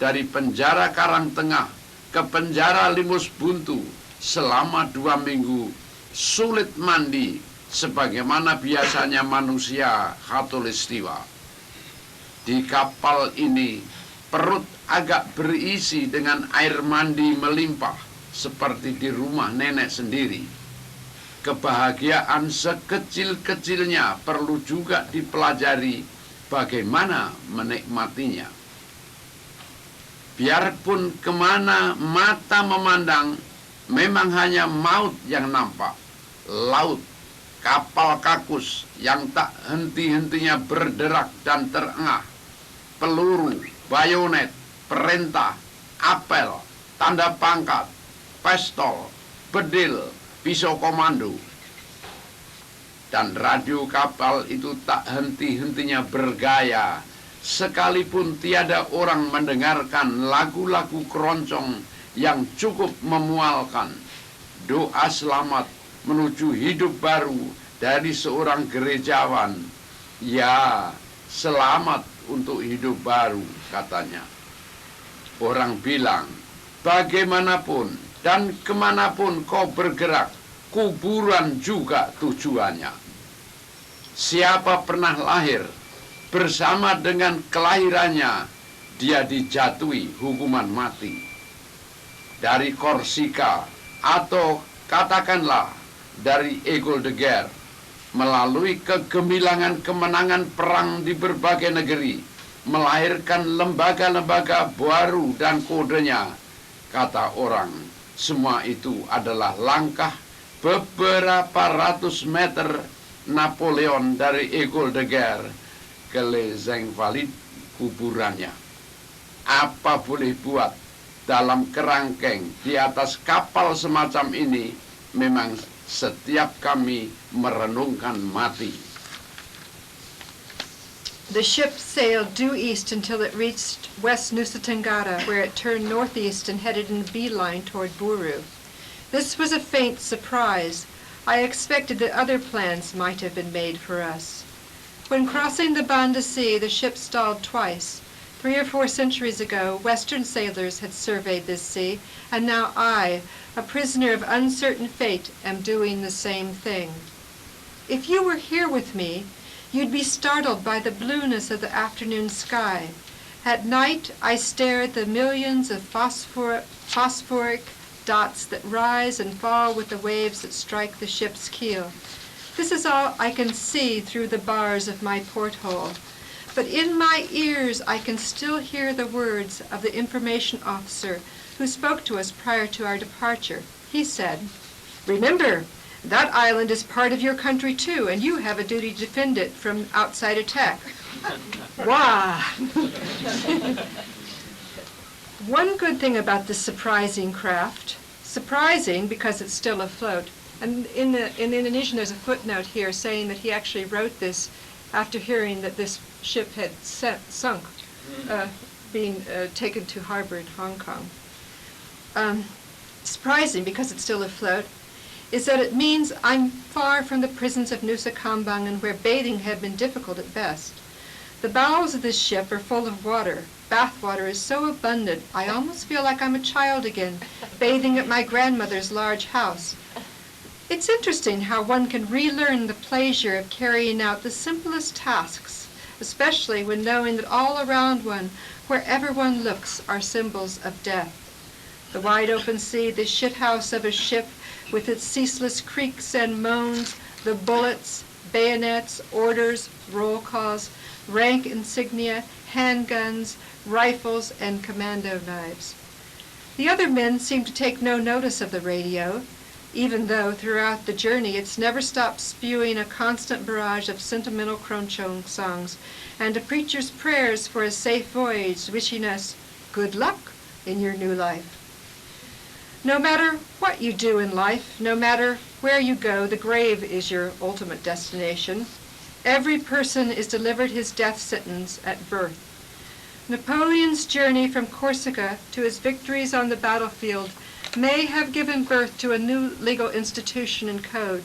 dari penjara Karangtengah ke penjara Limus Buntu selama 2 minggu, sulit mandi sebagaimana biasanya manusia khatulistiwa. Di kapal ini perut agak berisi dengan air mandi melimpah seperti di rumah nenek sendiri. Kebahagiaan sekecil-kecilnya perlu juga dipelajari bagaimana menikmatinya. Biarpun kemana mata memandang, memang hanya maut yang nampak. Laut, kapal kakus yang tak henti-hentinya berderak dan terengah. Peluru, bayonet, perintah, apel, tanda pangkat, pistol, bedil, pisau komando. Dan radio kapal itu tak henti-hentinya bergaya, sekalipun tiada orang mendengarkan lagu-lagu keroncong yang cukup memualkan. Doa selamat menuju hidup baru dari seorang gerejawan. Ya, selamat untuk hidup baru, katanya. Orang bilang, bagaimanapun dan kemanapun kau bergerak, kuburan juga tujuannya. Siapa pernah lahir, bersama dengan kelahirannya, dia dijatuhi hukuman mati. Dari Korsika, atau katakanlah dari École de Guerre, melalui kegemilangan kemenangan perang di berbagai negeri, melahirkan lembaga-lembaga baru dan kodenya. Kata orang, semua itu adalah langkah beberapa ratus meter Napoleon dari École de Guerre ke Les Invalides, kuburannya. Apa boleh buat, dalam kerangkeng di atas kapal semacam ini, memang setiap kami merenungkan mati. The ship sailed due east until it reached West Nusa Tenggara, where it turned northeast and headed in a beeline toward Buru. This was a faint surprise. I expected that other plans might have been made for us. When crossing the Banda Sea, the ship stalled twice. 3 or 4 centuries ago, Western sailors had surveyed this sea, and now I, a prisoner of uncertain fate, am doing the same thing. If you were here with me, you'd be startled by the blueness of the afternoon sky. At night, I stare at the millions of phosphoric dots that rise and fall with the waves that strike the ship's keel. This is all I can see through the bars of my porthole. But in my ears, I can still hear the words of the information officer who spoke to us prior to our departure. He said, "Remember, that island is part of your country too, and you have a duty to defend it from outside attack." Wow! One good thing about this surprising craft, surprising because it's still afloat, and in Indonesian there's a footnote here saying that he actually wrote this after hearing that this ship had sunk, being taken to harbor in Hong Kong. Surprising because it's still afloat is that it means I'm far from the prisons of Nusa Kambangan, where bathing had been difficult at best. The bowels of this ship are full of water. Bath water is so abundant, I almost feel like I'm a child again, bathing at my grandmother's large house. It's interesting how one can relearn the pleasure of carrying out the simplest tasks, especially when knowing that all around one, wherever one looks, are symbols of death. The wide open sea, the shithouse of a ship with its ceaseless creaks and moans, the bullets, bayonets, orders, roll calls, rank insignia, handguns, rifles, and commando knives. The other men seemed to take no notice of the radio. even though throughout the journey it's never stopped spewing a constant barrage of sentimental Kronchong songs and a preacher's prayers for a safe voyage, wishing us good luck in your new life. No matter what you do in life, no matter where you go, the grave is your ultimate destination. Every person is delivered his death sentence at birth. Napoleon's journey from Corsica to his victories on the battlefield may have given birth to a new legal institution and code,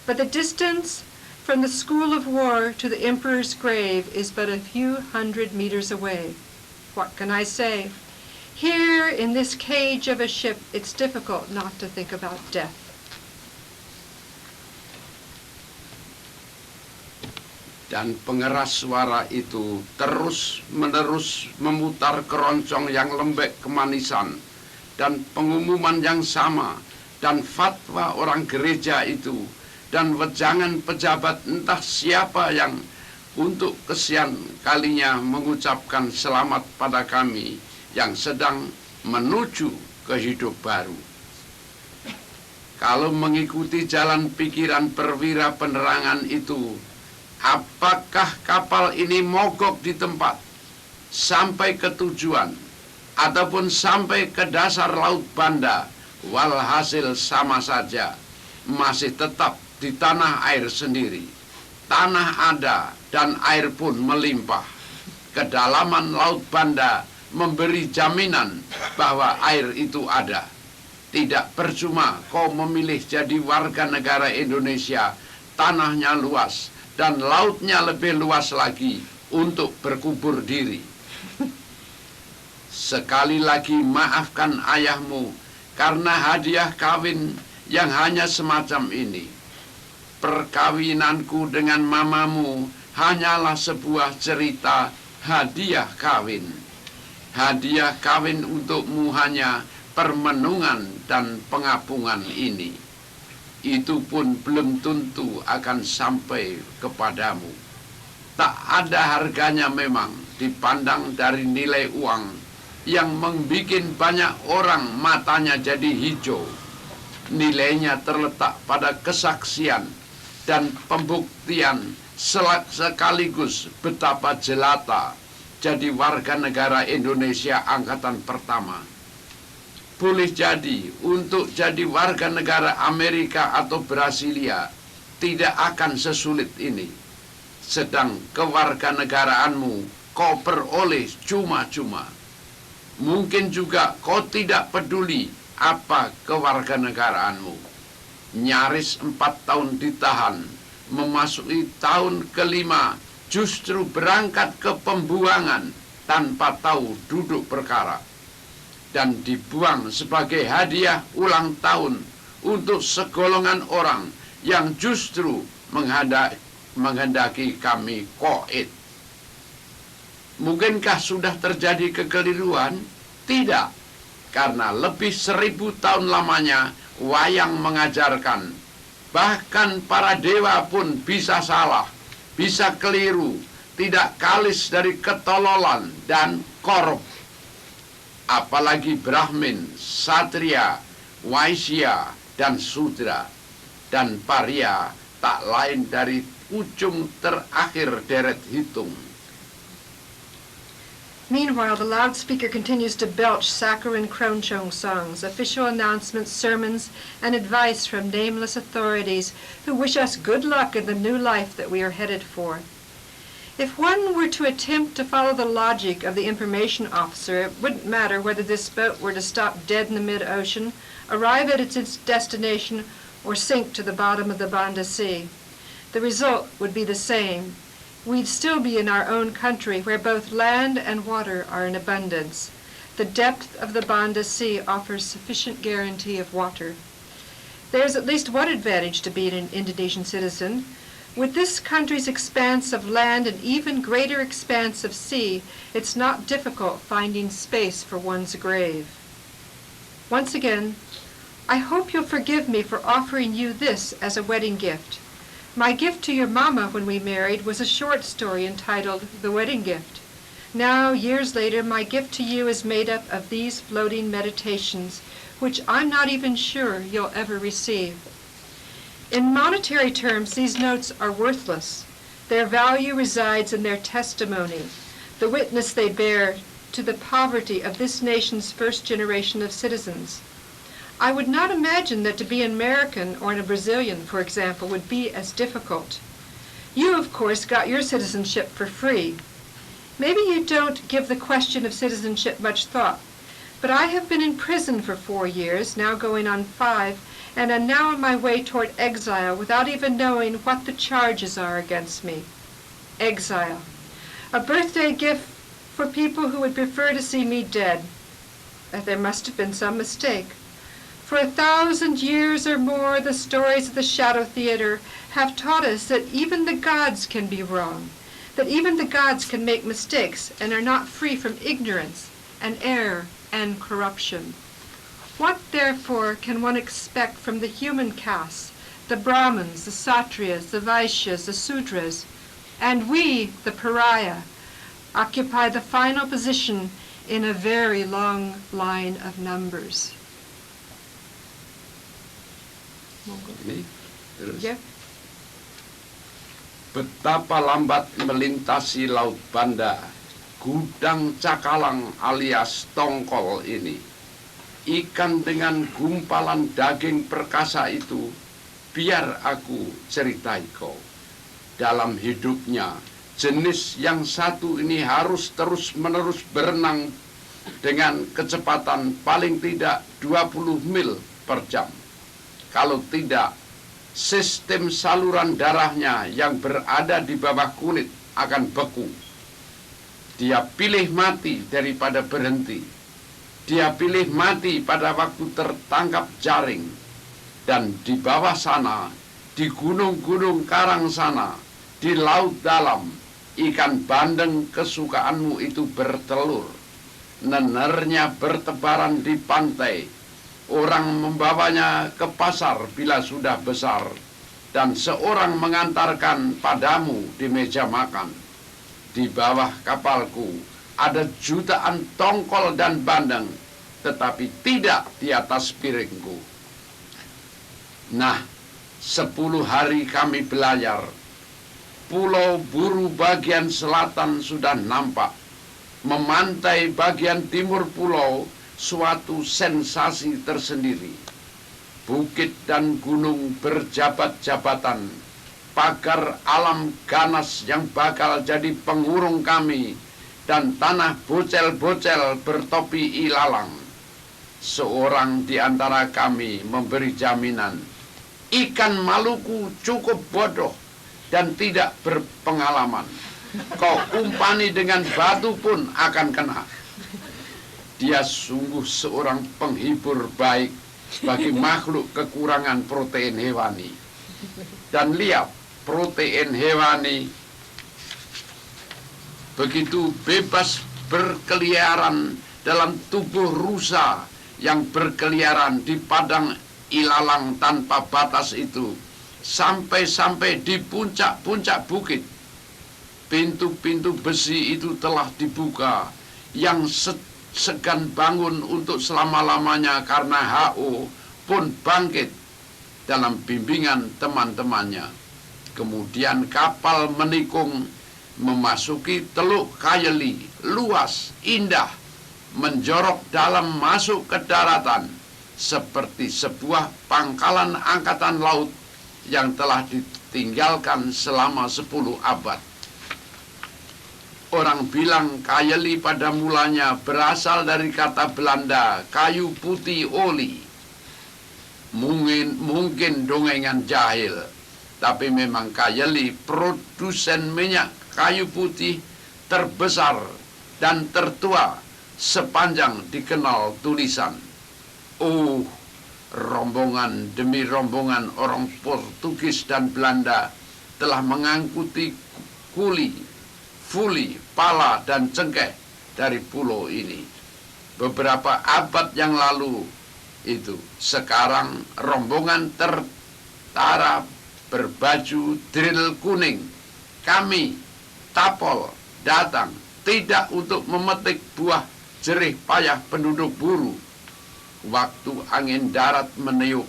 but the distance from the school of war to the emperor's grave is but a few hundred meters away. What can I say? Here in this cage of a ship, it's difficult not to think about death. Dan pengeras suara itu terus-menerus memutar keroncong yang lembek kemanisan dan pengumuman yang sama dan fatwa orang gereja itu dan wejangan pejabat entah siapa yang untuk kesekian kalinya mengucapkan selamat pada kami yang sedang menuju ke hidup baru. Kalau mengikuti jalan pikiran perwira penerangan itu, apakah kapal ini mogok di tempat sampai ke tujuan ataupun sampai ke dasar laut Banda, walhasil sama saja, masih tetap di tanah air sendiri. Tanah ada dan air pun melimpah. Kedalaman laut Banda memberi jaminan bahwa air itu ada. Tidak percuma kau memilih jadi warga negara Indonesia, tanahnya luas dan lautnya lebih luas lagi untuk berkubur diri. Sekali lagi maafkan ayahmu karena hadiah kawin yang hanya semacam ini. Perkawinanku dengan mamamu hanyalah sebuah cerita hadiah kawin. Hadiah kawin untukmu hanya permenungan dan pengapungan ini. Itu pun belum tentu akan sampai kepadamu. Tak ada harganya memang dipandang dari nilai uang yang membuat banyak orang matanya jadi hijau. Nilainya terletak pada kesaksian dan pembuktian sekaligus betapa jelata jadi warga negara Indonesia angkatan pertama. Boleh jadi untuk jadi warga negara Amerika atau Brasilia tidak akan sesulit ini. Sedang kewarganegaraanmu kau peroleh cuma-cuma. Mungkin juga kau tidak peduli apa kewarganegaraanmu. Nyaris 4 tahun ditahan, memasuki tahun ke-5 justru berangkat ke pembuangan tanpa tahu duduk perkara dan dibuang sebagai hadiah ulang tahun untuk segolongan orang yang justru menghendaki kami koid. Mungkinkah sudah terjadi kekeliruan? Tidak, karena lebih 1000 tahun lamanya wayang mengajarkan bahkan para dewa pun bisa salah, bisa keliru, tidak kalis dari ketololan dan korup. Apalagi Brahmin, Satria, Waisya, dan Sudra, dan Paria tak lain dari ujung terakhir deret hitung. Meanwhile, the loudspeaker continues to belch saccharine Kronchong songs, official announcements, sermons, and advice from nameless authorities who wish us good luck in the new life that we are headed for. If one were to attempt to follow the logic of the information officer, it wouldn't matter whether this boat were to stop dead in the mid-ocean, arrive at its destination, or sink to the bottom of the Banda Sea. The result would be the same. We'd still be in our own country where both land and water are in abundance. The depth of the Banda Sea offers sufficient guarantee of water. There's at least one advantage to being an Indonesian citizen. With this country's expanse of land and even greater expanse of sea, it's not difficult finding space for one's grave. Once again, I hope you'll forgive me for offering you this as a wedding gift. My gift to your mama when we married was a short story entitled The Wedding Gift. Now, years later, my gift to you is made up of these floating meditations, which I'm not even sure you'll ever receive. In monetary terms, these notes are worthless. Their value resides in their testimony, the witness they bear to the poverty of this nation's first generation of citizens. I would not imagine that to be an American or a Brazilian, for example, would be as difficult. You, of course, got your citizenship for free. Maybe you don't give the question of citizenship much thought, but I have been in prison for 4 years, now going on 5, and am now on my way toward exile without even knowing what the charges are against me. Exile. A birthday gift for people who would prefer to see me dead. There must have been some mistake. For 1,000 years or more, the stories of the Shadow Theater have taught us that even the gods can be wrong, that even the gods can make mistakes and are not free from ignorance and error and corruption. What, therefore, can one expect from the human castes, the Brahmins, the Satriyas, the Vaishyas, the Sudras, and we, the pariah, occupy the final position in a very long line of numbers. Ini terus. Yeah. Betapa lambat melintasi laut Banda, gudang cakalang alias tongkol ini. Ikan dengan gumpalan daging perkasa itu, biar aku ceritai kau. Dalam hidupnya, jenis yang satu ini harus terus-menerus berenang dengan kecepatan paling tidak 20 mil per jam. Kalau tidak, sistem saluran darahnya yang berada di bawah kulit akan beku. Dia pilih mati daripada berhenti. Dia pilih mati pada waktu tertangkap jaring. Dan di bawah sana, di gunung-gunung karang sana, di laut dalam, ikan bandeng kesukaanmu itu bertelur. Nenernya bertebaran di pantai. Orang membawanya ke pasar bila sudah besar, dan seorang mengantarkan padamu di meja makan. Di bawah kapalku ada jutaan tongkol dan bandeng, tetapi tidak di atas piringku. Nah, 10 hari kami belayar. Pulau Buru bagian selatan sudah nampak. Memantai bagian timur pulau suatu sensasi tersendiri. Bukit dan gunung berjabat-jabatan, pagar alam ganas yang bakal jadi pengurung kami, dan tanah bocel-bocel bertopi ilalang. Seorang di antara kami memberi jaminan, ikan Maluku cukup bodoh dan tidak berpengalaman. Kau umpani dengan batu pun akan kena. Dia sungguh seorang penghibur baik bagi makhluk kekurangan protein hewani. Dan lihat, protein hewani begitu bebas berkeliaran dalam tubuh rusa yang berkeliaran di padang ilalang tanpa batas itu, sampai-sampai di puncak-puncak bukit. Pintu-pintu besi itu telah dibuka, yang segan bangun untuk selama-lamanya karena HO pun bangkit dalam bimbingan teman-temannya. Kemudian kapal menikung memasuki Teluk Kayeli, luas, indah, menjorok dalam masuk ke daratan, seperti sebuah pangkalan angkatan laut yang telah ditinggalkan selama 10 abad. Orang bilang Kayeli pada mulanya berasal dari kata Belanda kayu putih oli. Mungkin dongengan jahil, tapi memang Kayeli produsen minyak kayu putih terbesar dan tertua sepanjang dikenal tulisan. Oh, rombongan demi rombongan orang Portugis dan Belanda telah mengangkuti kuli, fuli, pala, dan cengkeh dari pulau ini. Beberapa abad yang lalu itu, sekarang rombongan tertara berbaju drill kuning. Kami, tapol, datang tidak untuk memetik buah jerih payah penduduk Buru. Waktu angin darat meniup,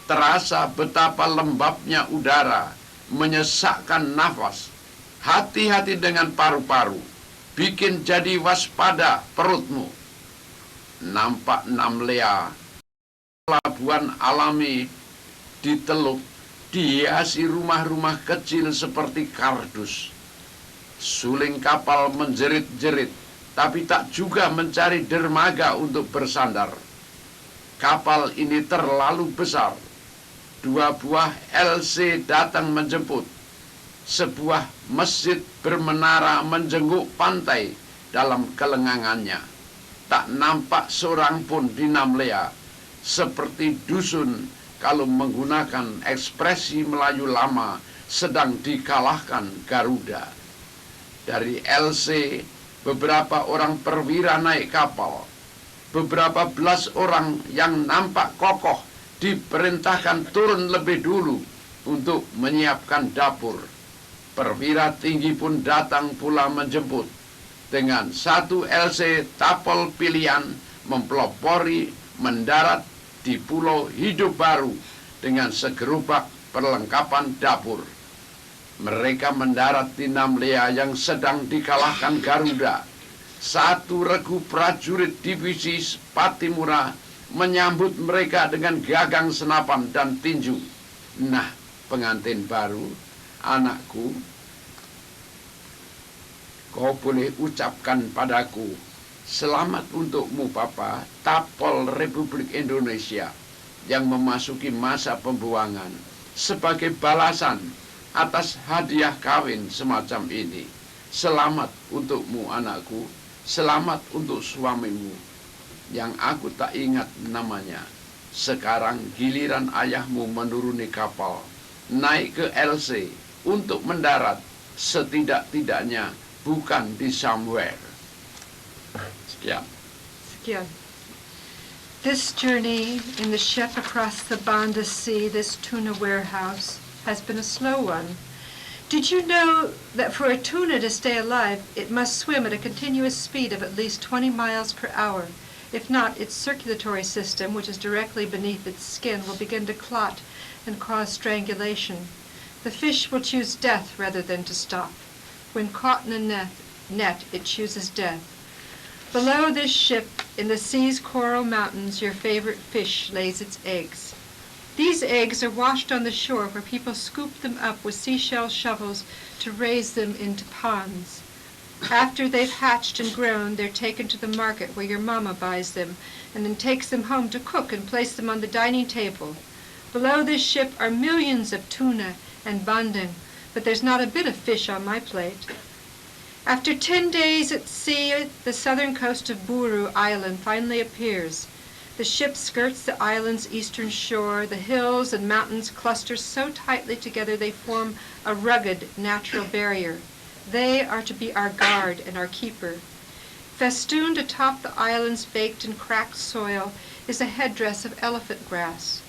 terasa betapa lembabnya udara menyesakkan nafas. Hati-hati dengan paru-paru, bikin jadi waspada perutmu. Nampak Namlea, pelabuhan alami di Teluk, dihiasi rumah-rumah kecil seperti kardus. Suling kapal menjerit-jerit, tapi tak juga mencari dermaga untuk bersandar. Kapal ini terlalu besar. 2 buah LC datang menjemput. Sebuah masjid bermenara menjenguk pantai dalam kelengangannya. Tak nampak seorang pun di Namlea, seperti dusun kalau menggunakan ekspresi Melayu lama sedang dikalahkan Garuda. Dari LC, beberapa orang perwira naik kapal. Beberapa belas orang yang nampak kokoh diperintahkan turun lebih dulu untuk menyiapkan dapur. Perwira tinggi pun datang pula menjemput. Dengan 1 LC tapel pilihan mempelopori mendarat di Pulau Hidup Baru dengan segerobak perlengkapan dapur. Mereka mendarat di Namlea yang sedang dikalahkan Garuda. 1 regu prajurit divisi Patimura menyambut mereka dengan gagang senapan dan tinju. Nah, pengantin baru, anakku, kau boleh ucapkan padaku, selamat untukmu Papa, Tapol Republik Indonesia yang memasuki masa pembuangan sebagai balasan atas hadiah kawin semacam ini. Selamat untukmu anakku, selamat untuk suamimu yang aku tak ingat namanya. Sekarang giliran ayahmu menuruni kapal, naik ke LC untuk mendarat, setidak-tidaknya bukan di somewhere. Sekian. Sekian. This journey in the ship across the Banda Sea, this tuna warehouse, has been a slow one. Did you know that for a tuna to stay alive, it must swim at a continuous speed of at least 20 miles per hour? If not, its circulatory system, which is directly beneath its skin, will begin to clot and cause strangulation. The fish will choose death rather than to stop. When caught in a net, it chooses death. Below this ship, in the sea's coral mountains, your favorite fish lays its eggs. These eggs are washed on the shore where people scoop them up with seashell shovels to raise them into ponds. After they've hatched and grown, they're taken to the market where your mama buys them and then takes them home to cook and place them on the dining table. Below this ship are millions of tuna and bandeng, but there's not a bit of fish on my plate. After 10 days at sea, the southern coast of Buru Island finally appears. The ship skirts the island's eastern shore. The hills and mountains cluster so tightly together they form a rugged natural barrier. They are to be our guard and our keeper. Festooned atop the island's baked and cracked soil is a headdress of elephant grass.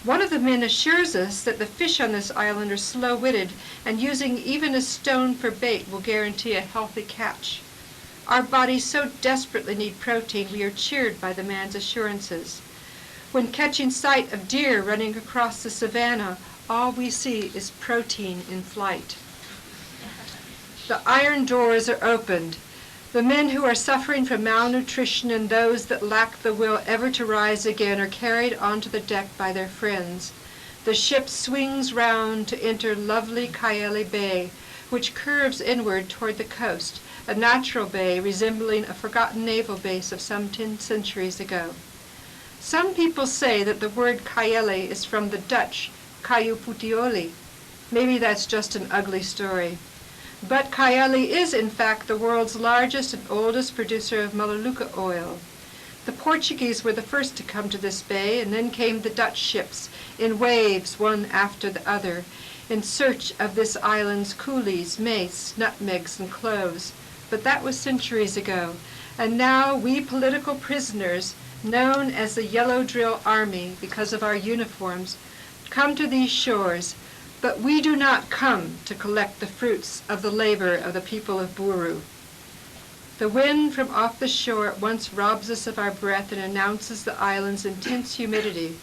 One of the men assures us that the fish on this island are slow-witted, and using even a stone for bait will guarantee a healthy catch. Our bodies so desperately need protein, we are cheered by the man's assurances. When catching sight of deer running across the savannah, all we see is protein in flight. The iron doors are opened. The men who are suffering from malnutrition and those that lack the will ever to rise again are carried onto the deck by their friends. The ship swings round to enter lovely Kaele Bay, which curves inward toward the coast, a natural bay resembling a forgotten naval base of some 10 centuries ago. Some people say that the word Kaele is from the Dutch Kayu Putioli. Maybe that's just an ugly story. But Kaele is, in fact, the world's largest and oldest producer of Melaleuca oil. The Portuguese were the first to come to this bay, and then came the Dutch ships, in waves one after the other, in search of this island's coolies, mace, nutmegs, and cloves. But that was centuries ago, and now we political prisoners, known as the Yellow Drill Army because of our uniforms, come to these shores. But we do not come to collect the fruits of the labor of the people of Buru. The wind from off the shore at once robs us of our breath and announces the island's intense humidity.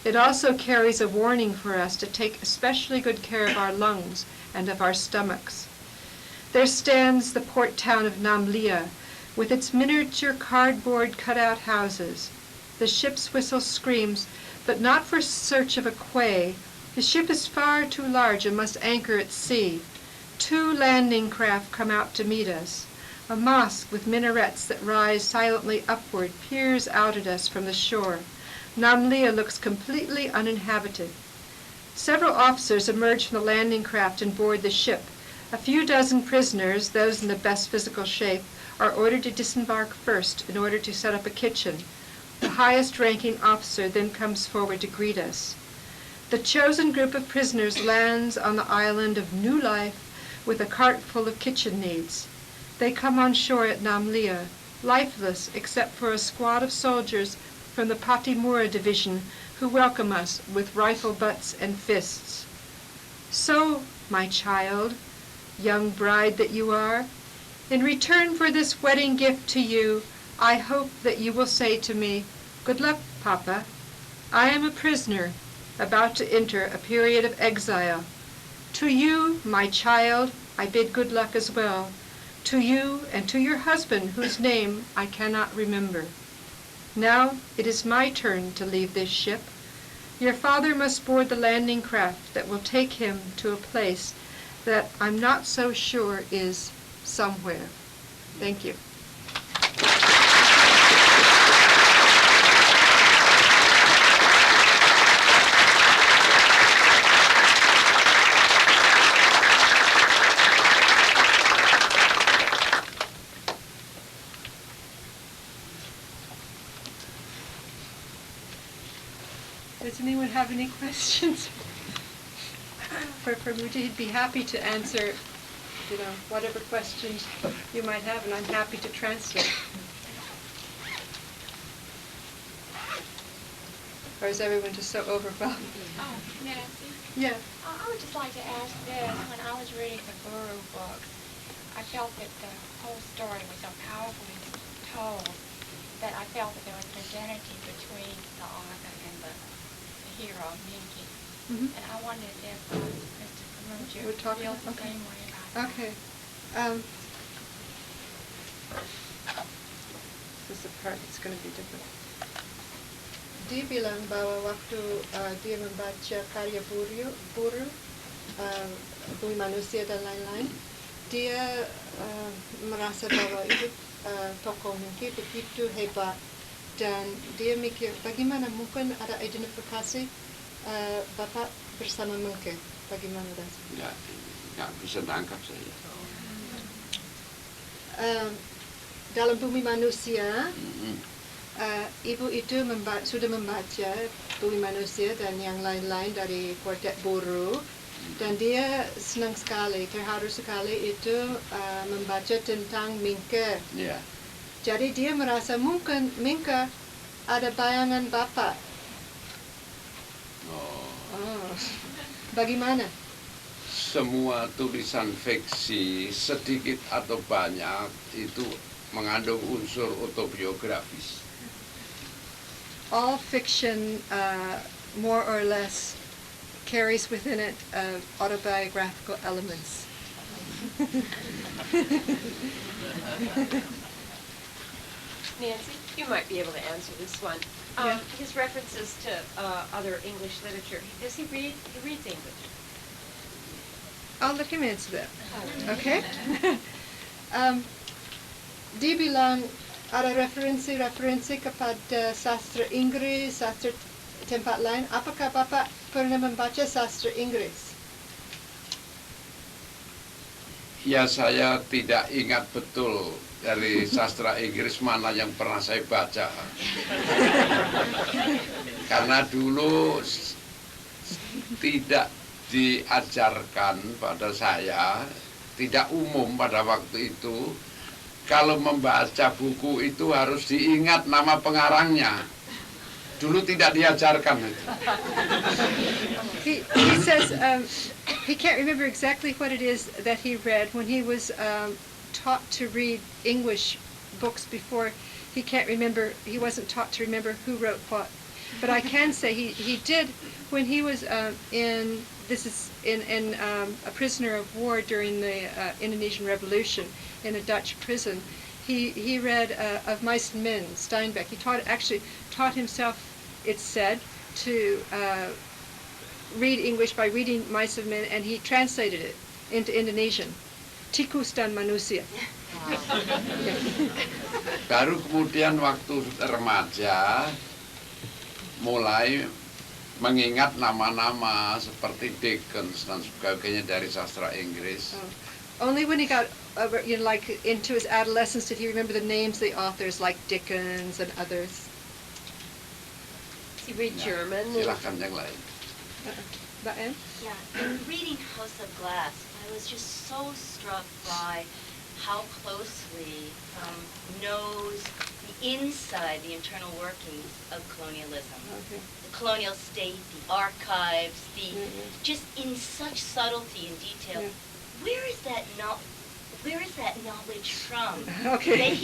It also carries a warning for us to take especially good care of our lungs and of our stomachs. There stands the port town of Namlia, with its miniature cardboard cutout houses. The ship's whistle screams, but not for search of a quay. The ship is far too large and must anchor at sea. 2 landing craft come out to meet us. A mosque with minarets that rise silently upward peers out at us from the shore. Namlia looks completely uninhabited. Several officers emerge from the landing craft and board the ship. A few dozen prisoners, those in the best physical shape, are ordered to disembark first in order to set up a kitchen. The highest-ranking officer then comes forward to greet us. The chosen group of prisoners lands on the island of New Life with a cart full of kitchen needs. They come on shore at Namlia, lifeless except for a squad of soldiers from the Patimura division who welcome us with rifle butts and fists. So, my child, young bride that you are, in return for this wedding gift to you, I hope that you will say to me, "Good luck, Papa. I am a prisoner, about to enter a period of exile. To you, my child, I bid good luck as well. To you and to your husband, whose name I cannot remember. Now it is my turn to leave this ship. Your father must board the landing craft that will take him to a place that I'm not so sure is somewhere." Thank you. Does anyone have any questions for Mujib? He'd be happy to answer, whatever questions you might have, and I'm happy to translate. Or is everyone just so overwhelmed? Oh, Nancy. Yeah. I would just like to ask this. When I was reading the Guru book, I felt that the whole story was so powerfully told that I felt that there was an identity between the author and the hero, Minky. Mm-hmm. And I wondered if Christopher Mujib We're talking feels the about- same way about that. Okay. This is the part that's going to be different. Dia bilang bahwa waktu dia membaca karya Buru, Bumi Manusia dan lain-lain, dia merasa bahwa itu tokoh Minky begitu hebat, dan dia mikir bagaimana mungkin ada identifikasi Bapak bersama Minky. Bagaimana rasanya? Nggak bisa nangkap saya. Dalam Bumi Manusia, ibu itu sudah membaca Bumi Manusia dan yang lain-lain dari Quartet Buru, dan dia senang sekali, terharu sekali itu membaca tentang Minky. Ya. Jadi dia merasa mungkin Minky ada bayangan Bapak. Oh. Bagaimana? Semua tulisan fiksi sedikit atau banyak itu mengandung unsur autobiografis. All fiction, more or less, carries within it autobiographical elements. Nancy, you might be able to answer this one. Yeah. His references to other English literature, does he read? He reads English. I'll let him answer that. Okay? Dia bilang ada referensi kepada sastra Inggris, sastra tempat lain. Apakah Bapak pernah membaca sastra Inggris? Ya, saya tidak ingat betul dari sastra Inggris mana yang pernah saya baca. Karena dulu tidak diajarkan pada saya, tidak umum pada waktu itu, kalau membaca buku itu harus diingat nama pengarangnya. Dulu tidak diajarkan itu. He says he can't remember exactly what it is that he read when he was taught to read English books before. He can't remember. He wasn't taught to remember who wrote what. But I can say he did when he was a prisoner of war during the Indonesian Revolution in a Dutch prison. He read of Mice and Men, Steinbeck. He taught himself, it's said, to read English by reading Mice and Men, and he translated it into Indonesian. Tikus dan Manusia. Baru kemudian waktu remaja mulai mengingat nama-nama seperti Dickens dan sebagainya dari sastra Inggris. Only when he got like into his adolescence did he remember the names of the authors like Dickens and others. Does he read German? Silakan yang lain. Mbak Anne? Yeah, in reading House of Glass, I was just so struck by how closely knows the inside, the internal workings of colonialism. Okay. The colonial state, the archives, just in such subtlety and detail. Yeah. Where is that knowledge from? Okay. That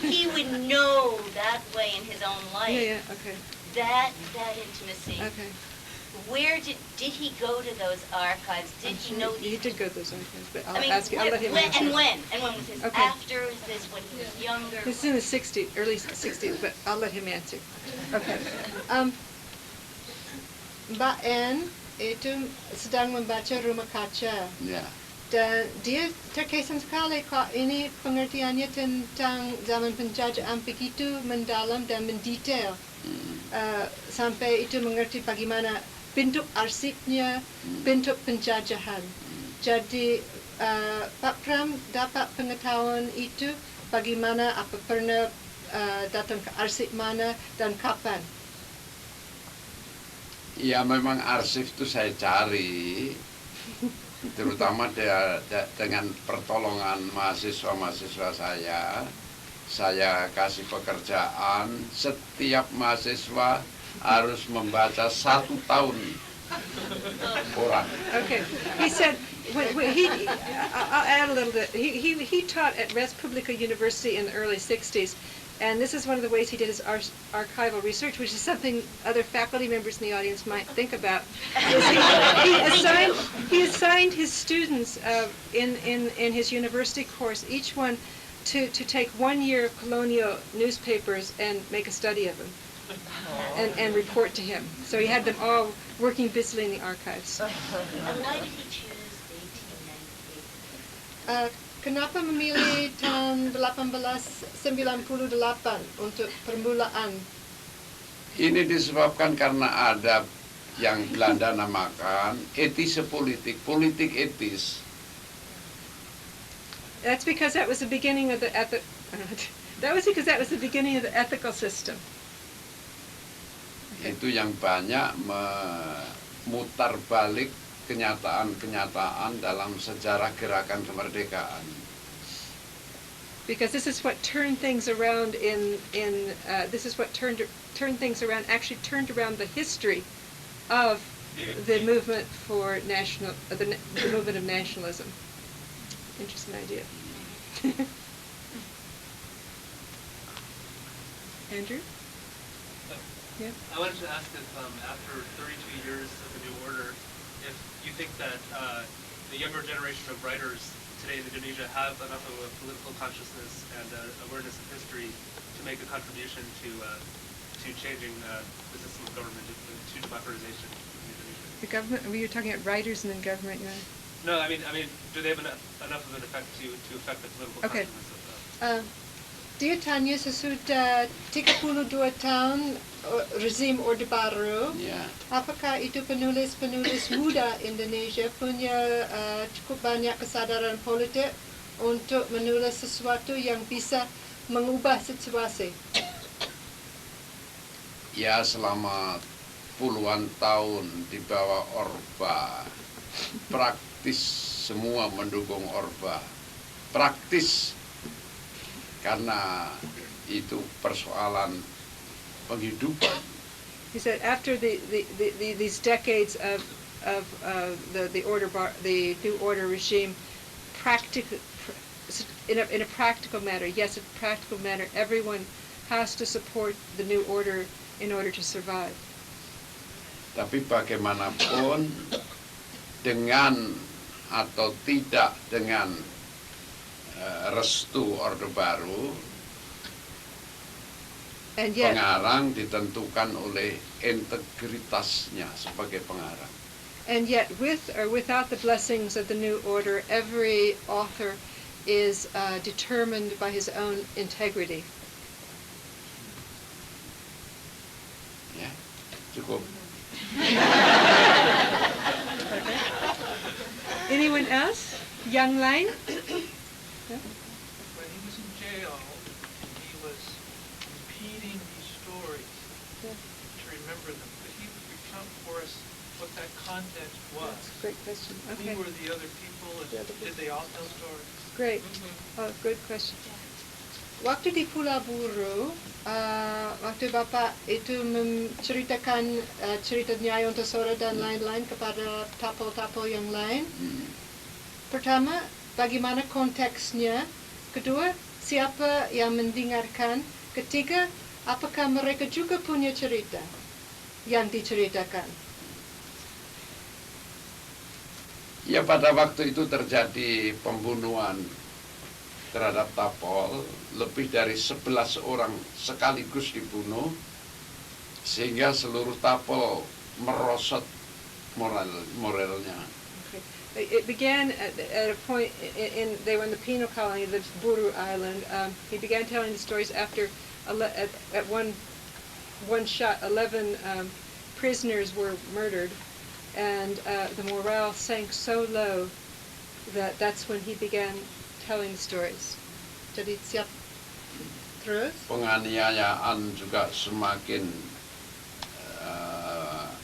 he would know that way in his own life. Yeah, okay. That intimacy. Okay. Where did he go to those archives? Did he know He these? did go to those archives, but I'll I mean, ask you. I'll let him answer. and when was this? Okay. After? Is this when he was younger? This is in the 60s, early 60s, but I'll let him answer. Okay. Mbak Anne itu sedang membaca Rumah Kaca. Ya. Dan dia terkesan sekali kok ini pengertiannya tentang zaman penjajahan begitu mendalam dan mendetail. Sampai itu mengerti bagaimana bentuk arsipnya, bentuk penjajahan. Jadi Pak Pram dapat pengetahuan itu bagaimana, apa pernah datang ke arsip mana dan kapan. Ya memang arsip itu saya cari, terutama dengan pertolongan mahasiswa-mahasiswa saya kasih pekerjaan, setiap mahasiswa harus membaca 1 tahun orang. Okay. He said, I'll add a little bit. He taught at Res Publica University in the early 60s, and this is one of the ways he did his archival research, which is something other faculty members in the audience might think about. He assigned his students in his university course, each one to take 1 year of colonial newspapers and make a study of them. And report to him. So he had them all working busily in the archives. And why did he choose 1898? Kenapa memilih tahun 1898 untuk permulaan? Ini disebabkan karena ada yang Belanda namakan etise politik, politik etis. That's because that was the beginning of the beginning of the ethical system. Itu yang banyak memutar balik kenyataan-kenyataan dalam sejarah gerakan kemerdekaan. Because this is what turned things around actually turned around the history of the movement for the movement of nationalism. Interesting idea. Andrew? Yeah. I wanted to ask if after 32 years of the New Order, if you think that the younger generation of writers today in Indonesia have enough of a political consciousness and awareness of history to make a contribution to changing the system of government, to democratization in Indonesia. The government? Were you talking about writers and then government? Yeah. No, I mean, do they have enough of an effect to affect the political Okay. consciousness of Dia tanya sesudah 32 tahun rezim Orde Baru, Ya. apakah itu penulis-penulis muda Indonesia punya cukup banyak kesadaran politik untuk menulis sesuatu yang bisa mengubah situasi? Ya selama puluhan tahun di bawah Orba, praktis semua mendukung Orba. Praktis. Karena itu persoalan penghidupan. He said after these decades of the New Order regime, in a practical matter. Yes, in a practical matter, everyone has to support the new order in order to survive. Tapi bagaimanapun, dengan atau tidak dengan restu Orde Baru, And yet, pengarang ditentukan oleh integritasnya sebagai pengarang. and yet, with or without the blessings of the new order, every author is determined by his own integrity. Ya, cukup. Anyone else? Young Line? When he was in jail, he was repeating these stories Yeah. to remember them. But he would recount for us what that content was. That's a great question. Okay, Who were the other people, and The other did they all tell stories? great. Oh, good question. Waktu di Pulau Buru, waktu Bapak itu menceritakan cerita Nyai Ontosoro dan lain-lain kepada tapel-tapel yang lain, pertama, bagaimana konteksnya? Kedua, siapa yang mendengarkan? Ketiga, apakah mereka juga punya cerita yang diceritakan? Ya, pada waktu itu terjadi pembunuhan terhadap tapol, lebih dari 11 orang sekaligus dibunuh, sehingga seluruh tapol merosot moralnya. Okay. It began at a point they were in the penal colony, the Buru Island. He began telling the stories after at one shot 11 prisoners were murdered, and the morale sank so low that's when he began telling the stories. Jadi siap terus. Penganiayaan juga semakin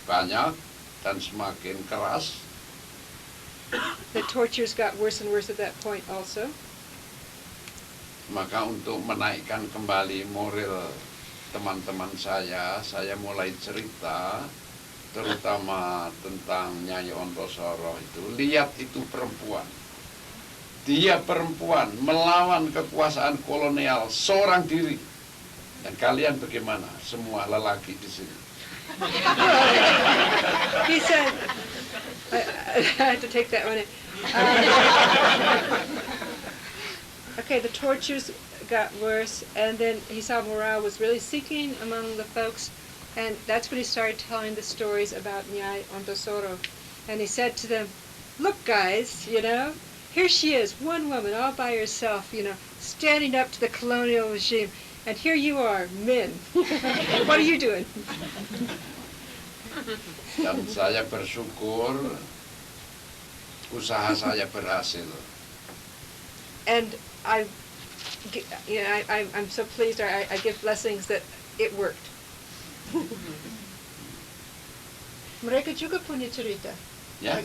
banyak dan semakin keras. The tortures got worse and worse at that point also. Maka untuk menaikkan kembali moral teman-teman saya mulai cerita terutama tentang Nyai Ontosoro itu. Lihat itu perempuan. Dia perempuan melawan kekuasaan kolonial seorang diri. Dan kalian bagaimana? Semua lelaki di sini. He said, I had to take that one in. Okay, the tortures got worse, and then he saw morale was really sinking among the folks, and that's when he started telling the stories about Nyai Ontosoro. And he said to them, look guys, here she is, one woman all by herself, standing up to the colonial regime, and here you are, men. What are you doing? Dan saya bersyukur usaha saya berhasil. And I'm so pleased. I give blessings that it worked. Mereka juga punya cerita. Ya,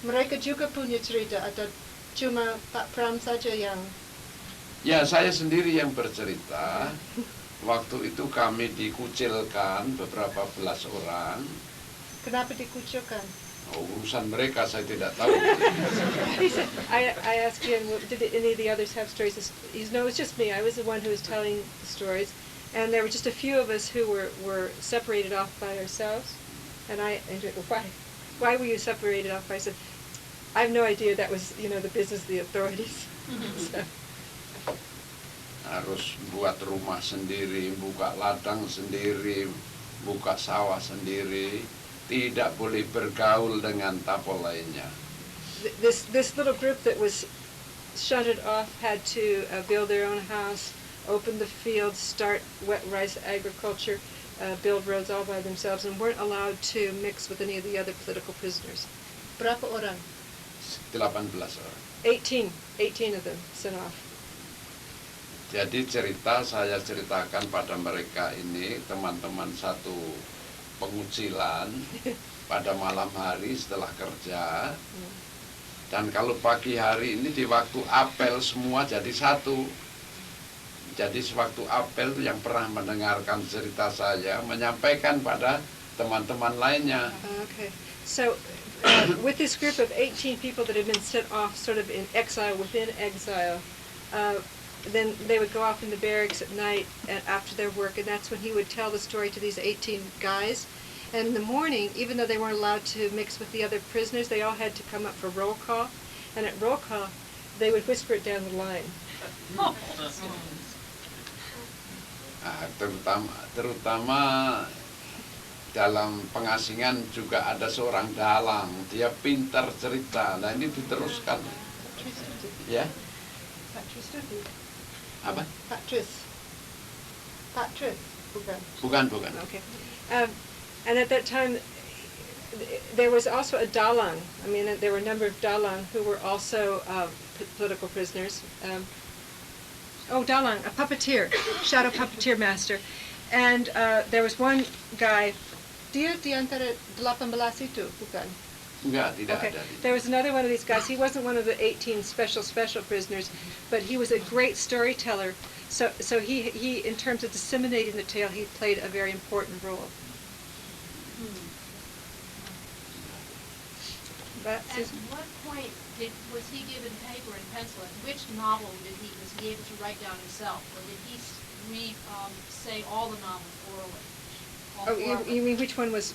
Mereka juga punya cerita atau cuma Pak Pram saja yang. ya saya sendiri yang bercerita. Waktu itu kami dikucilkan beberapa belas orang. Kenapa dikucilkan? Urusan mereka saya tidak tahu. He said, I asked him, did any of the others have stories? He said, no, it's just me. I was the one who was telling the stories. And there were just a few of us who were separated off by ourselves. And I said, why were you separated off? I said, I have no idea. That was, the business of the authorities. So. Harus buat rumah sendiri, buka ladang sendiri, buka sawah sendiri. Tidak boleh bergaul dengan tapol lainnya. This little group that was shunted off had to build their own house, open the fields, start wet rice agriculture, build roads all by themselves, and weren't allowed to mix with any of the other political prisoners. Berapa orang? 18 orang. 18 of them sent off. Jadi saya ceritakan pada mereka ini, teman-teman satu pengucilan pada malam hari setelah kerja. Dan kalau pagi hari ini di waktu apel semua jadi satu. Jadi sewaktu apel itu yang pernah mendengarkan cerita saya menyampaikan pada teman-teman lainnya. Okay. So with this group of 18 people that had been sent off sort of in exile within exile, then they would go off in the barracks at night after their work, and that's when he would tell the story to these 18 guys. And in the morning, even though they weren't allowed to mix with the other prisoners, they all had to come up for roll call. And at roll call, they would whisper it down the line. Terutama dalam pengasingan juga ada seorang dalang, dia pintar cerita. Nah ini diteruskan, ya? Apa? Patris, bukan. Bukan. Okay. And at that time, there was also a dalang. I mean, there were a number of dalang who were also political prisoners. Dalang, a puppeteer, shadow puppeteer master. And there was one guy, dia di antara 18 itu, bukan? Enggak, tidak Okay. ada. There was another one of these guys. He wasn't one of the 18 special prisoners, but he was a great storyteller. So he in terms of disseminating the tale, he played a very important role. But At what point was he given paper and pencil? And which novel was he able to write down himself, or did he say all the novels orally? All four of you them? mean which one was?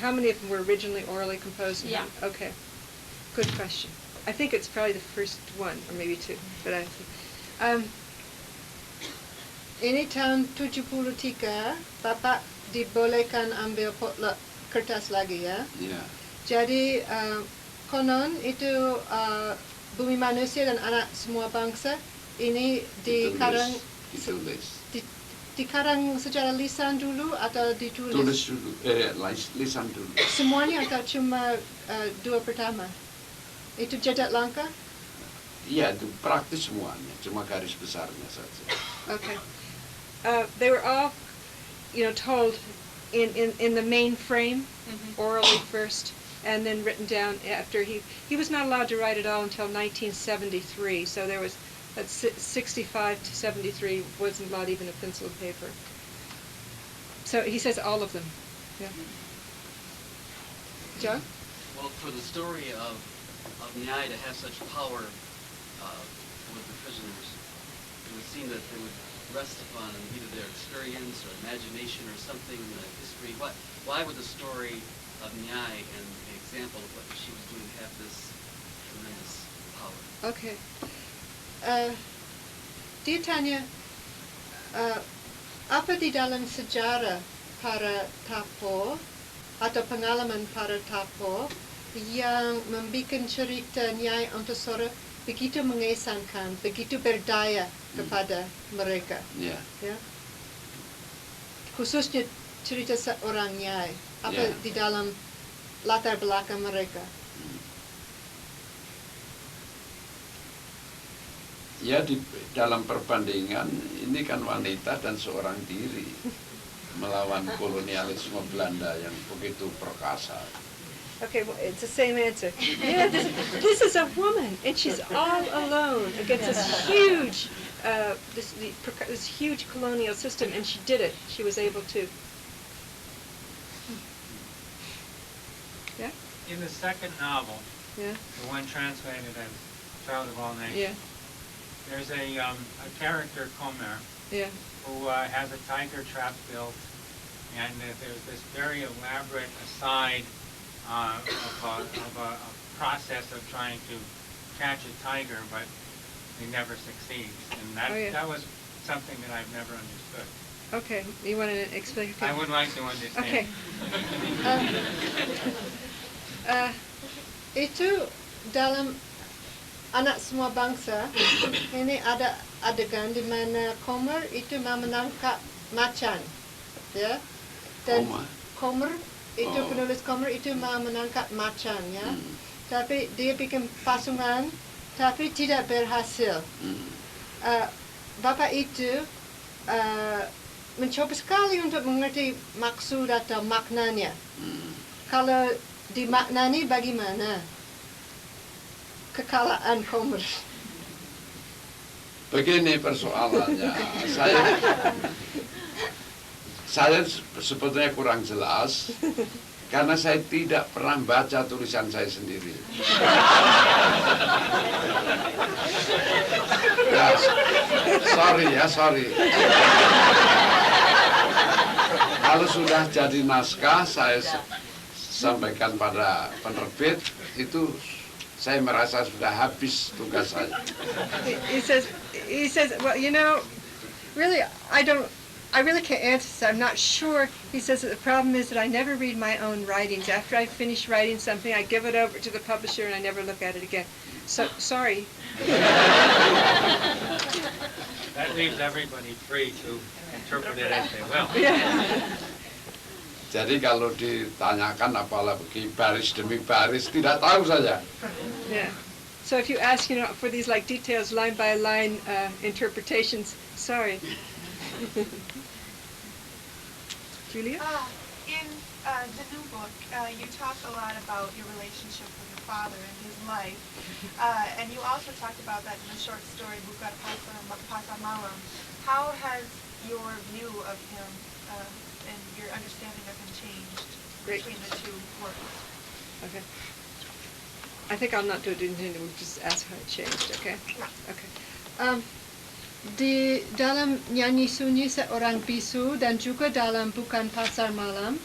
How many of them were originally orally composed? Yeah. Okay. Good question. I think it's probably the first one, or maybe two. But ini tahun 73, Bapak dibolehkan ambil potlot kertas lagi, ya? Ya. Jadi konon itu Bumi Manusia dan Anak Semua Bangsa ini dikarang dikarang secara lisan dulu atau ditulis? Tulis dulu, lisan dulu. Semuanya atau cuma dua pertama? Itu jejak langkah? Iya, itu praktis semuanya, cuma garis besarnya saja. Okay. They were all, told in the main frame, orally first, and then written down after he was not allowed to write at all until 1973. So there was, at 65 to 73 wasn't allowed even a pencil and paper. So he says all of them. Yeah. John? Well, for the story of Nyai to have such power with the prisoners, it would seem that they would rest upon either their experience or imagination or something in the history. Why would the story of Nyai and the example of what she was doing have this tremendous power? Okay. Dia tanya, apa di dalam sejarah para tapo atau pengalaman para tapo yang membuat cerita Nyai Antasora begitu mengesankan, begitu berdaya kepada mereka? Ya. Ya. Khususnya cerita seorang Nyai, apa di dalam latar belakang mereka? Ya, di dalam perbandingan ini kan wanita dan seorang diri melawan kolonialisme Belanda yang begitu perkasa. Okay, well, it's the same answer. Yeah, this is a woman, and she's all alone against this huge, this huge colonial system, and she did it. She was able to. Yeah. In the second novel, Yeah. the one translated as Child of All Nations, Yeah. there's a character, Comer, Yeah. who has a tiger trap built, and there's this very elaborate aside of a process of trying to catch a tiger, but he never succeeds. And that was something that I've never understood. Okay. You want to explain? Okay. I would like to understand. Okay. Itu dalam Anak Semua Bangsa ini ada adegan di mana Comer itu mau menangkap macan, ya. Dan Comer itu penulis Comer itu mau menangkap macan, ya. Tapi dia bikin pasungan, tapi tidak berhasil. Bapak itu mencoba sekali untuk mengerti maksud atau maknanya. Kalau dimaknani bagaimana kekalahan Comer? Begini persoalannya, saya sebetulnya kurang jelas Karena saya tidak pernah baca tulisan saya sendiri. Ya, sorry. Kalau sudah jadi naskah, saya sampaikan pada penerbit, itu saya merasa sudah habis tugas saya. He says, well, you know, really, I really can't answer this. I'm not sure. He says that the problem is that I never read my own writings. After I finish writing something, I give it over to the publisher and I never look at it again. So, sorry. That leaves everybody free to interpret it as they will. Jadi kalau ditanyakan apalagi baris demi baris, tidak tahu saja. Yeah. So if you ask, you know, for these like details, line by line interpretations, sorry. Julia? In the new book, you talk a lot about your relationship with your father and his life, and you also talked about that in the short story Bukan Pasar Malam. How has your view of him and your understanding of him changed between the two works? Okay. I think I'll not do it. We'll just ask how it changed. Okay. Okay. Di dalam Nyanyi Sunyi Seorang Bisu dan juga dalam Bukan Pasar Malam,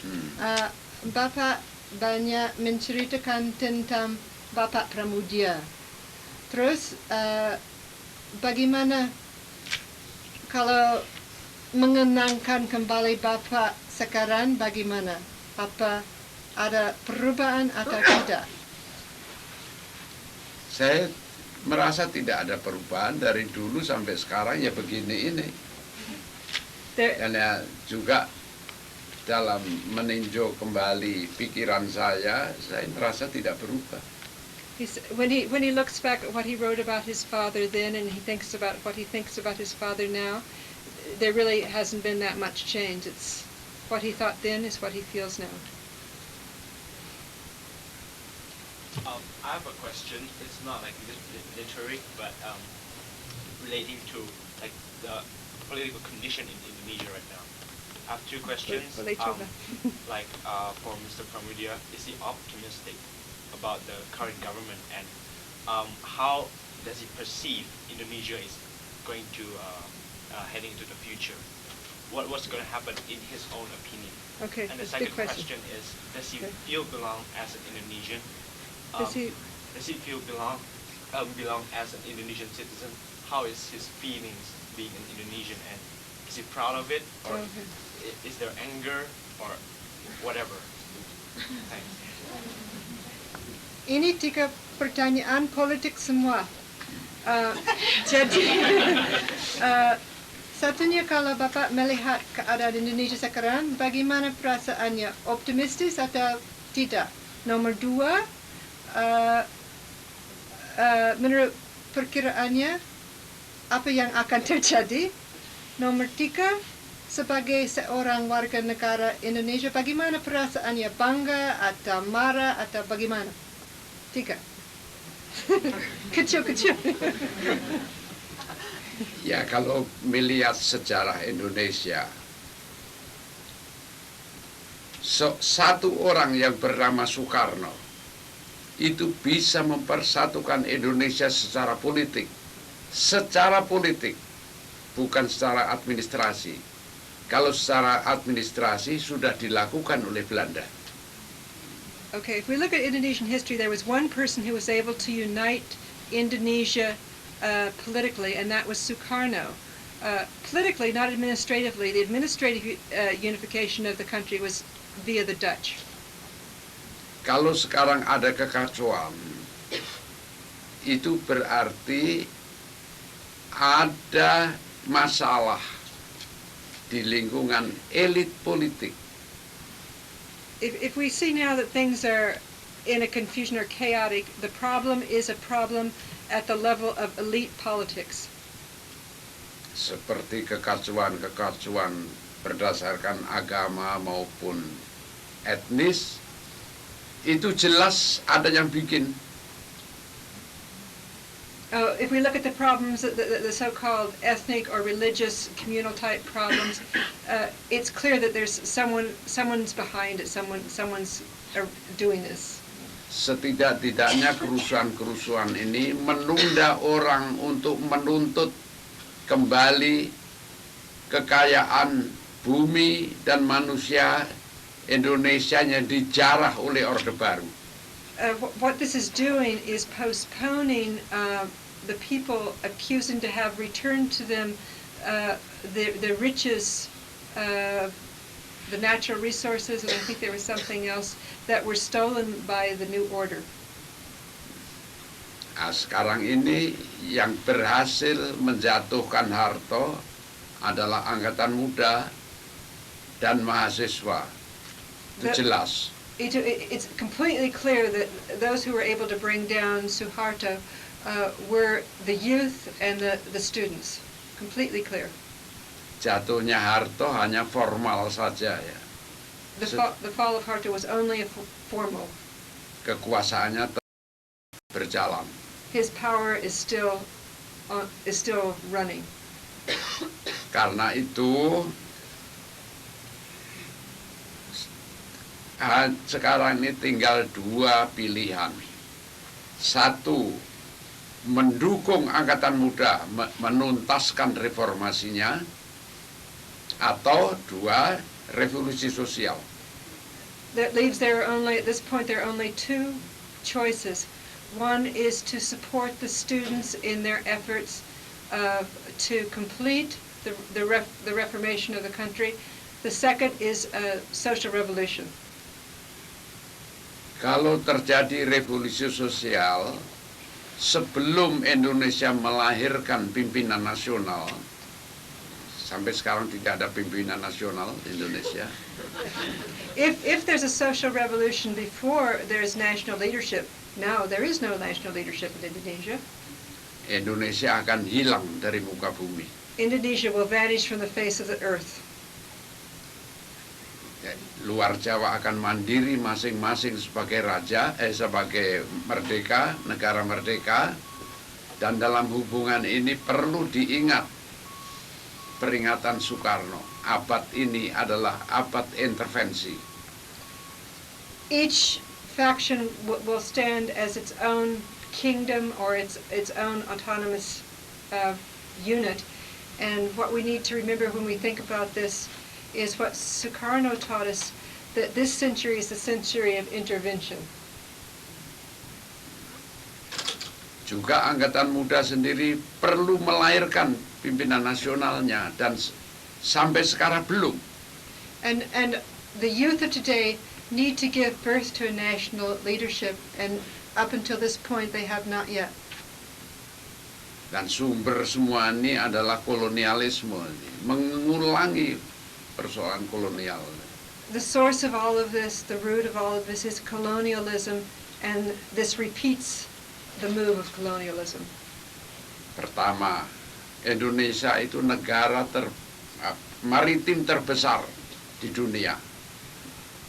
Bapak banyak menceritakan tentang Bapak Pramudia. Terus bagaimana kalau mengenangkan kembali Bapak sekarang, bagaimana? Apa ada perubahan atau tidak? Saya merasa tidak ada perubahan dari dulu sampai sekarang, ya begini ini. Dan ya juga dalam meninjau kembali pikiran saya merasa tidak berubah. When he looks back at what he wrote about his father then and he thinks about what he thinks about his father now, there really hasn't been that much change. It's what he thought then is what he feels now. I have a question. It's not like literary, but relating to like the political condition in Indonesia right now. I have two questions. Like for Mr. Pramudia, is he optimistic about the current government, and how does he perceive Indonesia is going to heading into the future? What's going to happen in his own opinion? Okay. And the second question is, does he feel belong as an Indonesian? Does he feel belong as an Indonesian citizen? How is his feelings being an Indonesian, and is he proud of it, or is there anger or whatever? Thanks. Ini 3 pertanyaan politik semua. Jadi satunya, kalau Bapak melihat keadaan Indonesia sekarang, bagaimana perasaannya? Optimistis atau tidak? Nomor 2, menurut perkiraannya apa yang akan terjadi? Nomor 3, sebagai seorang warga negara Indonesia, bagaimana perasaannya? Bangga atau marah atau bagaimana? 3. Kecil-kecil. Ya, kalau melihat sejarah Indonesia, satu orang yang bernama Soekarno itu bisa mempersatukan Indonesia secara politik, bukan secara administrasi. Kalau secara administrasi sudah dilakukan oleh Belanda. Okay, if we look at Indonesian history, there was one person who was able to unite Indonesia politically, and that was Sukarno. Politically, not administratively. The administrative unification of the country was via the Dutch. Kalau sekarang ada kekacauan, itu berarti ada masalah di lingkungan elit politik. If we see now that things are in a confusion or chaotic, the problem is a problem at the level of elite politics. Seperti kekacauan berdasarkan agama maupun etnis, itu jelas ada yang bikin. If we look at the problems, the so-called ethnic or religious communal type problems, it's clear that there's someone's behind it. Someone's doing this. Setidak-tidaknya kerusuhan-kerusuhan ini menunda orang untuk menuntut kembali kekayaan bumi dan manusia Indonesia yang dijarah oleh Orde Baru. What this is doing is postponing the people accusing to have returned to them the riches, the natural resources, and I think there was something else that were stolen by the New Order. Nah, sekarang ini yang berhasil menjatuhkan Harto adalah angkatan muda dan mahasiswa. Itu jelas. It's completely clear that those who were able to bring down Suharto were the youth and the students. Completely clear. Jatuhnya Harto hanya formal saja ya. The fall of Harto was only a formal. Kekuasaannya berjalan. His power is still running. Karena itu sekarang ini tinggal dua pilihan. Satu, mendukung angkatan muda menuntaskan reformasinya, atau dua, revolusi sosial. That leaves at this point there are only two choices. One is to support the students in their efforts to complete the reformation of the country. The second is a social revolution. Kalau terjadi revolusi sosial sebelum Indonesia melahirkan pimpinan nasional, sampai sekarang tidak ada pimpinan nasional di Indonesia. If there's a social revolution before there's national leadership, now there is no national leadership in Indonesia. Indonesia akan hilang dari muka bumi. Indonesia will vanish from the face of the earth. Luar Jawa akan mandiri masing-masing sebagai raja, sebagai merdeka, negara merdeka, dan dalam hubungan ini perlu diingat peringatan Soekarno, abad ini adalah abad intervensi. Each faction will stand as its own kingdom or its own autonomous unit, and what we need to remember when we think about this is what Sukarno taught us, that this century is the century of intervention. Juga angkatan muda sendiri perlu melahirkan pimpinan nasionalnya, dan sampai sekarang belum. And the youth of today need to give birth to a national leadership, and up until this point they have not yet. Dan sumber semua ini adalah kolonialisme, mengulangi persoalan kolonial. The source of all of this, the root of all of this is colonialism, and this repeats the move of colonialism. Pertama, Indonesia itu negara maritim terbesar di dunia,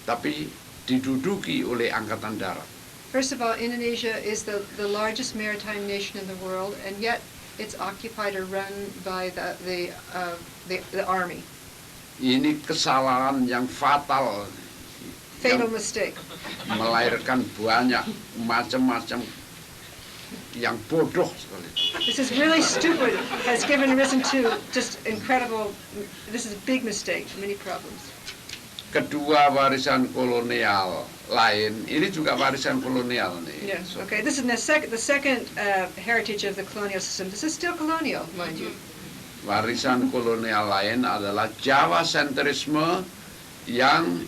tapi diduduki oleh angkatan darat. First of all, Indonesia is the largest maritime nation in the world, and yet it's occupied or run by the army. Ini kesalahan yang fatal. Fatal mistake. Melahirkan banyak macam-macam yang bodoh sekali. This is really stupid. Has given risen to just incredible. This is a big mistake. Many problems. Kedua, warisan kolonial lain. Ini juga warisan kolonial nih. Yes. Okay. This is the second heritage of the colonial system. This is still colonial, mind you. Warisan kolonial lain adalah Jawa sentrisme yang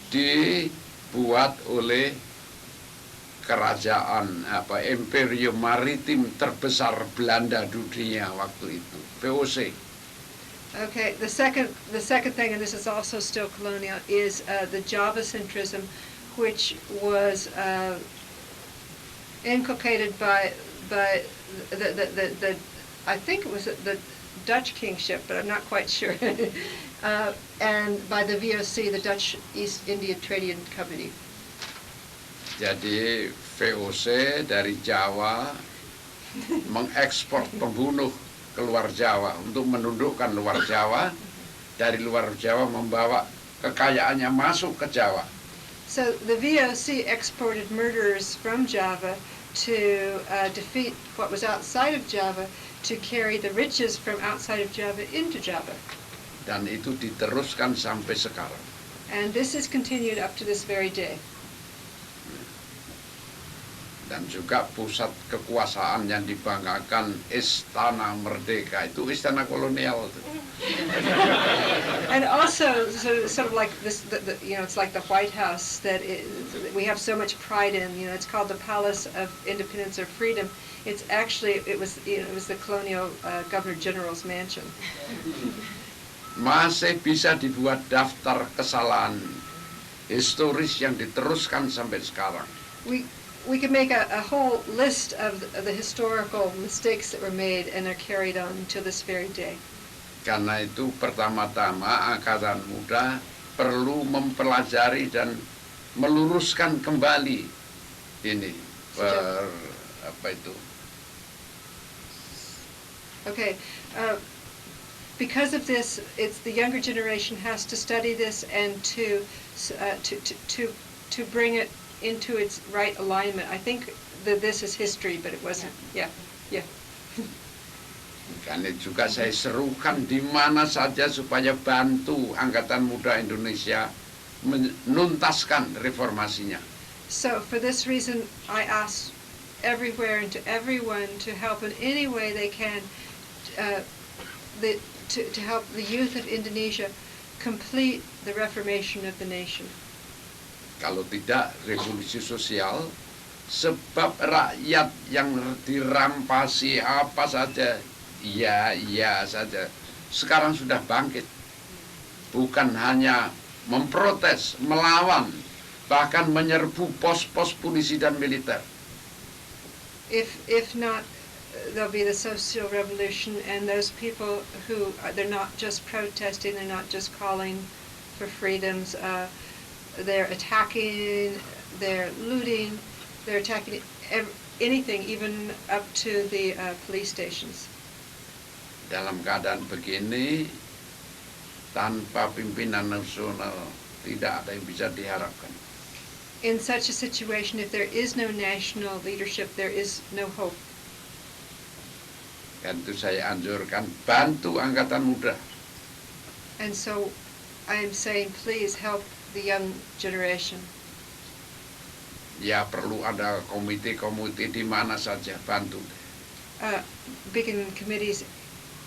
dibuat oleh kerajaan imperium maritim terbesar Belanda dunia waktu itu, VOC. Okay, the second thing, and this is also still colonial, is the Java centrism, which was inculcated by the I think it was the Dutch kingship, but I'm not quite sure, and by the VOC, the Dutch East India Trading Company. Jadi VOC dari Jawa mengekspor pembunuh ke luar Jawa untuk menundukkan luar Jawa, dari luar Jawa membawa kekayaannya masuk ke Jawa. So the VOC exported murderers from Java to defeat what was outside of Java, to carry the riches from outside of Java into Java. Dan itu diteruskan sampai sekarang. And this is continued up to this very day. Dan juga pusat kekuasaan yang dibanggakan Istana Merdeka, itu istana kolonial. And also, sort of like this, it's like the White House that we have so much pride in. It's called the Palace of Independence or Freedom. It's actually, it was the colonial Governor General's mansion. Masih bisa dibuat daftar kesalahan historis yang diteruskan sampai sekarang. We can make a whole list of the historical mistakes that were made and are carried on to this very day. Karena itu pertama-tama Angkatan Muda perlu mempelajari dan meluruskan kembali ini Okay, because of this, the younger generation has to study this and to bring it into its right alignment. I think that this is history, but it wasn't. Yeah. Karena juga saya serukan di mana saja supaya bantu Angkatan Muda Indonesia menuntaskan reformasinya. So for this reason, I ask everywhere and to everyone to help in any way they can, to help the youth of Indonesia complete the reformation of the nation. Kalau tidak, revolusi sosial, sebab rakyat yang dirampasi apa saja, iya saja, sekarang sudah bangkit. Bukan hanya memprotes, melawan, bahkan menyerbu pos-pos polisi dan militer. If not, there'll be the social revolution, and those people who, they're not just protesting, they're not just calling for freedoms, they're attacking, they're looting, they're attacking anything, even up to the police stations. Dalam keadaan begini, tanpa pimpinan nasional, tidak ada yang bisa diharapkan. In such a situation, if there is no national leadership, there is no hope. Dan itu saya anjurkan, bantu Angkatan Muda. And so I'm saying, please help the young generation. Ya perlu ada komite-komite di mana saja, bantu. Begin committees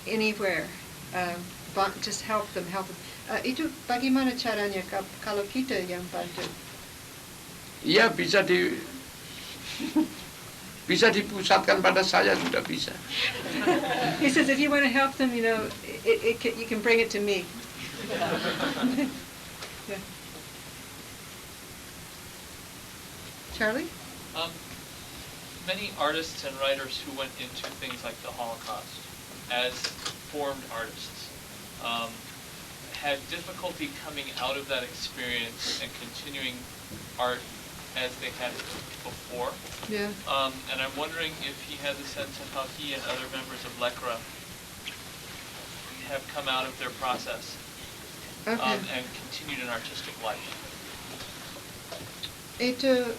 anywhere. Just help them. Itu bagaimana caranya kalau kita yang bantu? Iya bisa dipusatkan pada saya, sudah bisa. He says if you want to help them, you can bring it to me. Yeah. Charlie? Many artists and writers who went into things like the Holocaust as formed artists had difficulty coming out of that experience and continuing art as they had before. Yeah. And I'm wondering if he has a sense of how he and other members of LECRA have come out of their process and continued an artistic life. Itu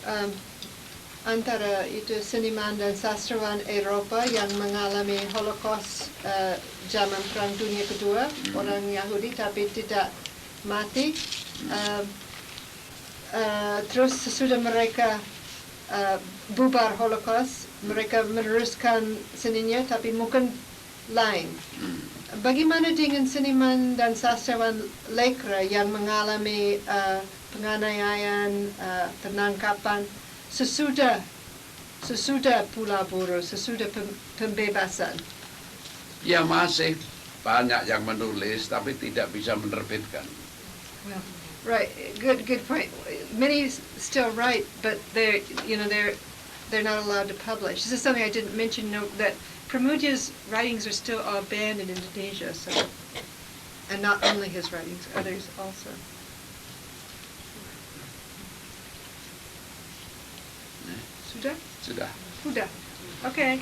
antara itu seniman dan sastrawan Eropa yang mengalami Holocaust zaman Perang Dunia Kedua, orang Yahudi tapi tidak mati. Terus sesudah mereka bubar Holocaust, mereka meneruskan seninya tapi mungkin lain. Bagaimana dengan seniman dan sastrawan LECRA yang mengalami penganiayaan, penangkapan sesudah Pulau Buru, sesudah pembebasan? Ya masih banyak yang menulis tapi tidak bisa menerbitkan. Well, right, good point. Many still write, but they're not allowed to publish. This is something I didn't mention. That Pramudia's writings are still all banned in Indonesia, so, and not only his writings, others also. Sudah? Sudah. Sudah. Okay.